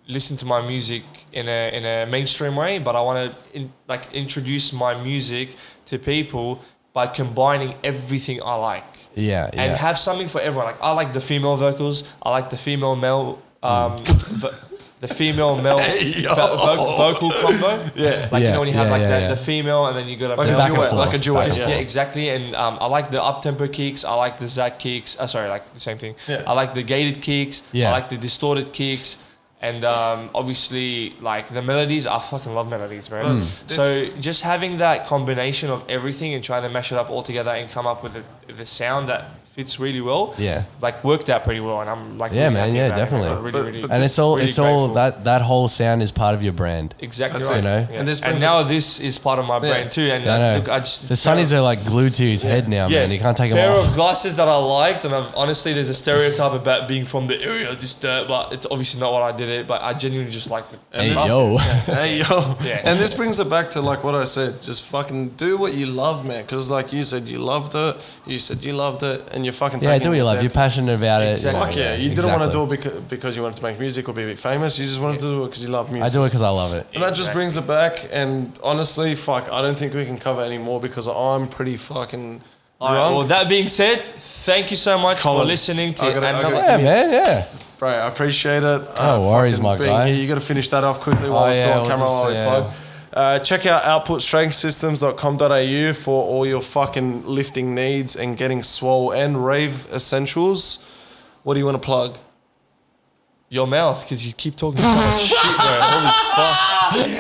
listen to my music in a mainstream way, but I want to introduce my music to people by combining everything I like. Yeah, And have something for everyone. Like I like the female vocals. I like the female male. The female male vocal combo. Yeah. Like you know when you have Yeah, the female and then you got Like male. a Back and duet. forth. Like a duet. Yeah, exactly. And I like the up tempo kicks. I like the Zach kicks. Sorry, like the same thing. Yeah. I like the gated kicks. Yeah. I like the distorted kicks. And obviously, like the melodies, I fucking love melodies, bro. So just having that combination of everything and trying to mash it up all together and come up with a sound that fits really well. Yeah. Like worked out pretty well, and I'm like Yeah, really man, happy yeah, about it, definitely. man. Really, But And this it's all really it's all grateful. that whole sound is part of your brand. exactly That's right. it. You know? Yeah. And this And brings now this is part of my brain too. And I know. look, I just The sunnies are like glued to his head now, man. You can't take them pair off. of glasses that I liked, and honestly, there's a stereotype about being from the area, but it's obviously not what I did it. But I genuinely just like the. Hey, yo. Hey yo, Yeah. and this brings it back to like what I said. Just fucking do what you love, man. Because like you said, you loved it. You said you loved it, and you're fucking Yeah, taking do what you it love. there You're to- passionate about it. Exactly. Fuck yeah, you didn't want to exactly. do it because you wanted to make music or be a bit famous. You just wanted to do it because you love music. I do it because I love it. And that just brings it back. And honestly, fuck, I don't think we can cover any more because I'm pretty fucking All right, drunk. well, that being said, thank you so much Colin, for listening to I gotta- another. Yeah, man. Yeah. Bro, I appreciate it. No worries, fucking my being guy. here. You got to finish that off quickly while Oh, we're still yeah, on we'll camera. just- While we yeah. plug. Check out outputstrengthsystems.com.au for all your fucking lifting needs and getting swole and rave essentials. What do you want to plug? Your mouth, because you keep talking so much shit, bro. Holy fuck.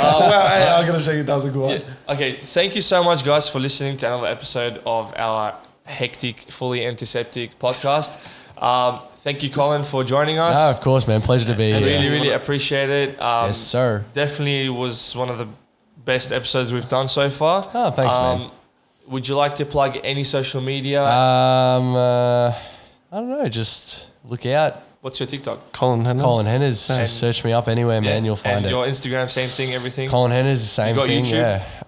Well, hey, I'm going to show you that was a good one. Yeah. Okay, thank you so much, guys, for listening to another episode of our hectic, fully antiseptic podcast. Thank you, Colin, for joining us. No, of course, man. Pleasure to be here. Really, really appreciate it. Yes, sir. Definitely was one of the best episodes we've done so far. Oh, thanks, man. Would you like to plug any social media? I don't know. Just look out. What's your TikTok? Colin Hennerzz. Colin Hennerzz. Just search me up anywhere, man. Yeah. You'll find and it. your Instagram, same thing, everything. Colin Hennerzz, same got thing. YouTube?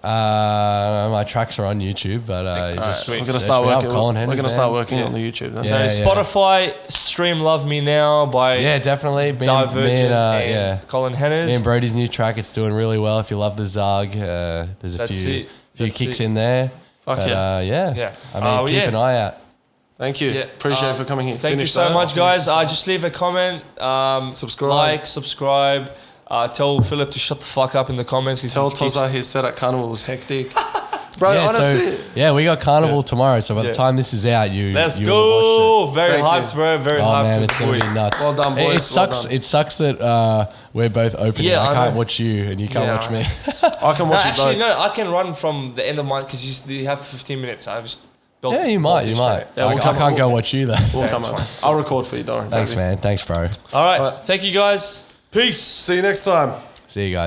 Yeah. My tracks are on YouTube, but just sweet. We're going to search start me up, working. Colin We're Hennerzz, going to start man. working Yeah. on the YouTube. That's Yeah. So Spotify, stream "Love Me Now" by Yeah, definitely. Divergent and yeah. Colin Hennerzz. Me and Brody's new track, it's doing really well. If you love the Zog, there's a That's few it. few That's kicks it. in there. Fuck But, yeah. Yeah. I mean, keep an eye out. Thank you. Yeah. Appreciate it for coming here. Thank you Finish so that. much, guys. Just leave a comment, Subscribe. like, subscribe. Tell Philip to shut the fuck up in the comments. 'Cause Tell he keeps- Toza his set at Carnival was hectic. Bro, Yeah, honestly. we got Carnival tomorrow, so by Yeah. the time this is out, Let's you will have watched go. Very Thank hyped, you. bro. Very it. Oh hyped. man, with it's the gonna be boys. nuts. Well done, boys. It Well sucks. done. It sucks that we're both opening. Yeah, I I can't know. watch you, and you can't Yeah, watch I me. I can No, watch actually, you both. no. I can run from the end of mine because you have 15 minutes. I just built Yeah, you might. You might. Yeah, we'll I come- can't go watch you though. We'll come it's on. fine. I'll record for you, don't worry. Thanks, man. Thanks, bro. All right. All right. Thank you, guys. Peace. See you next time. See you guys.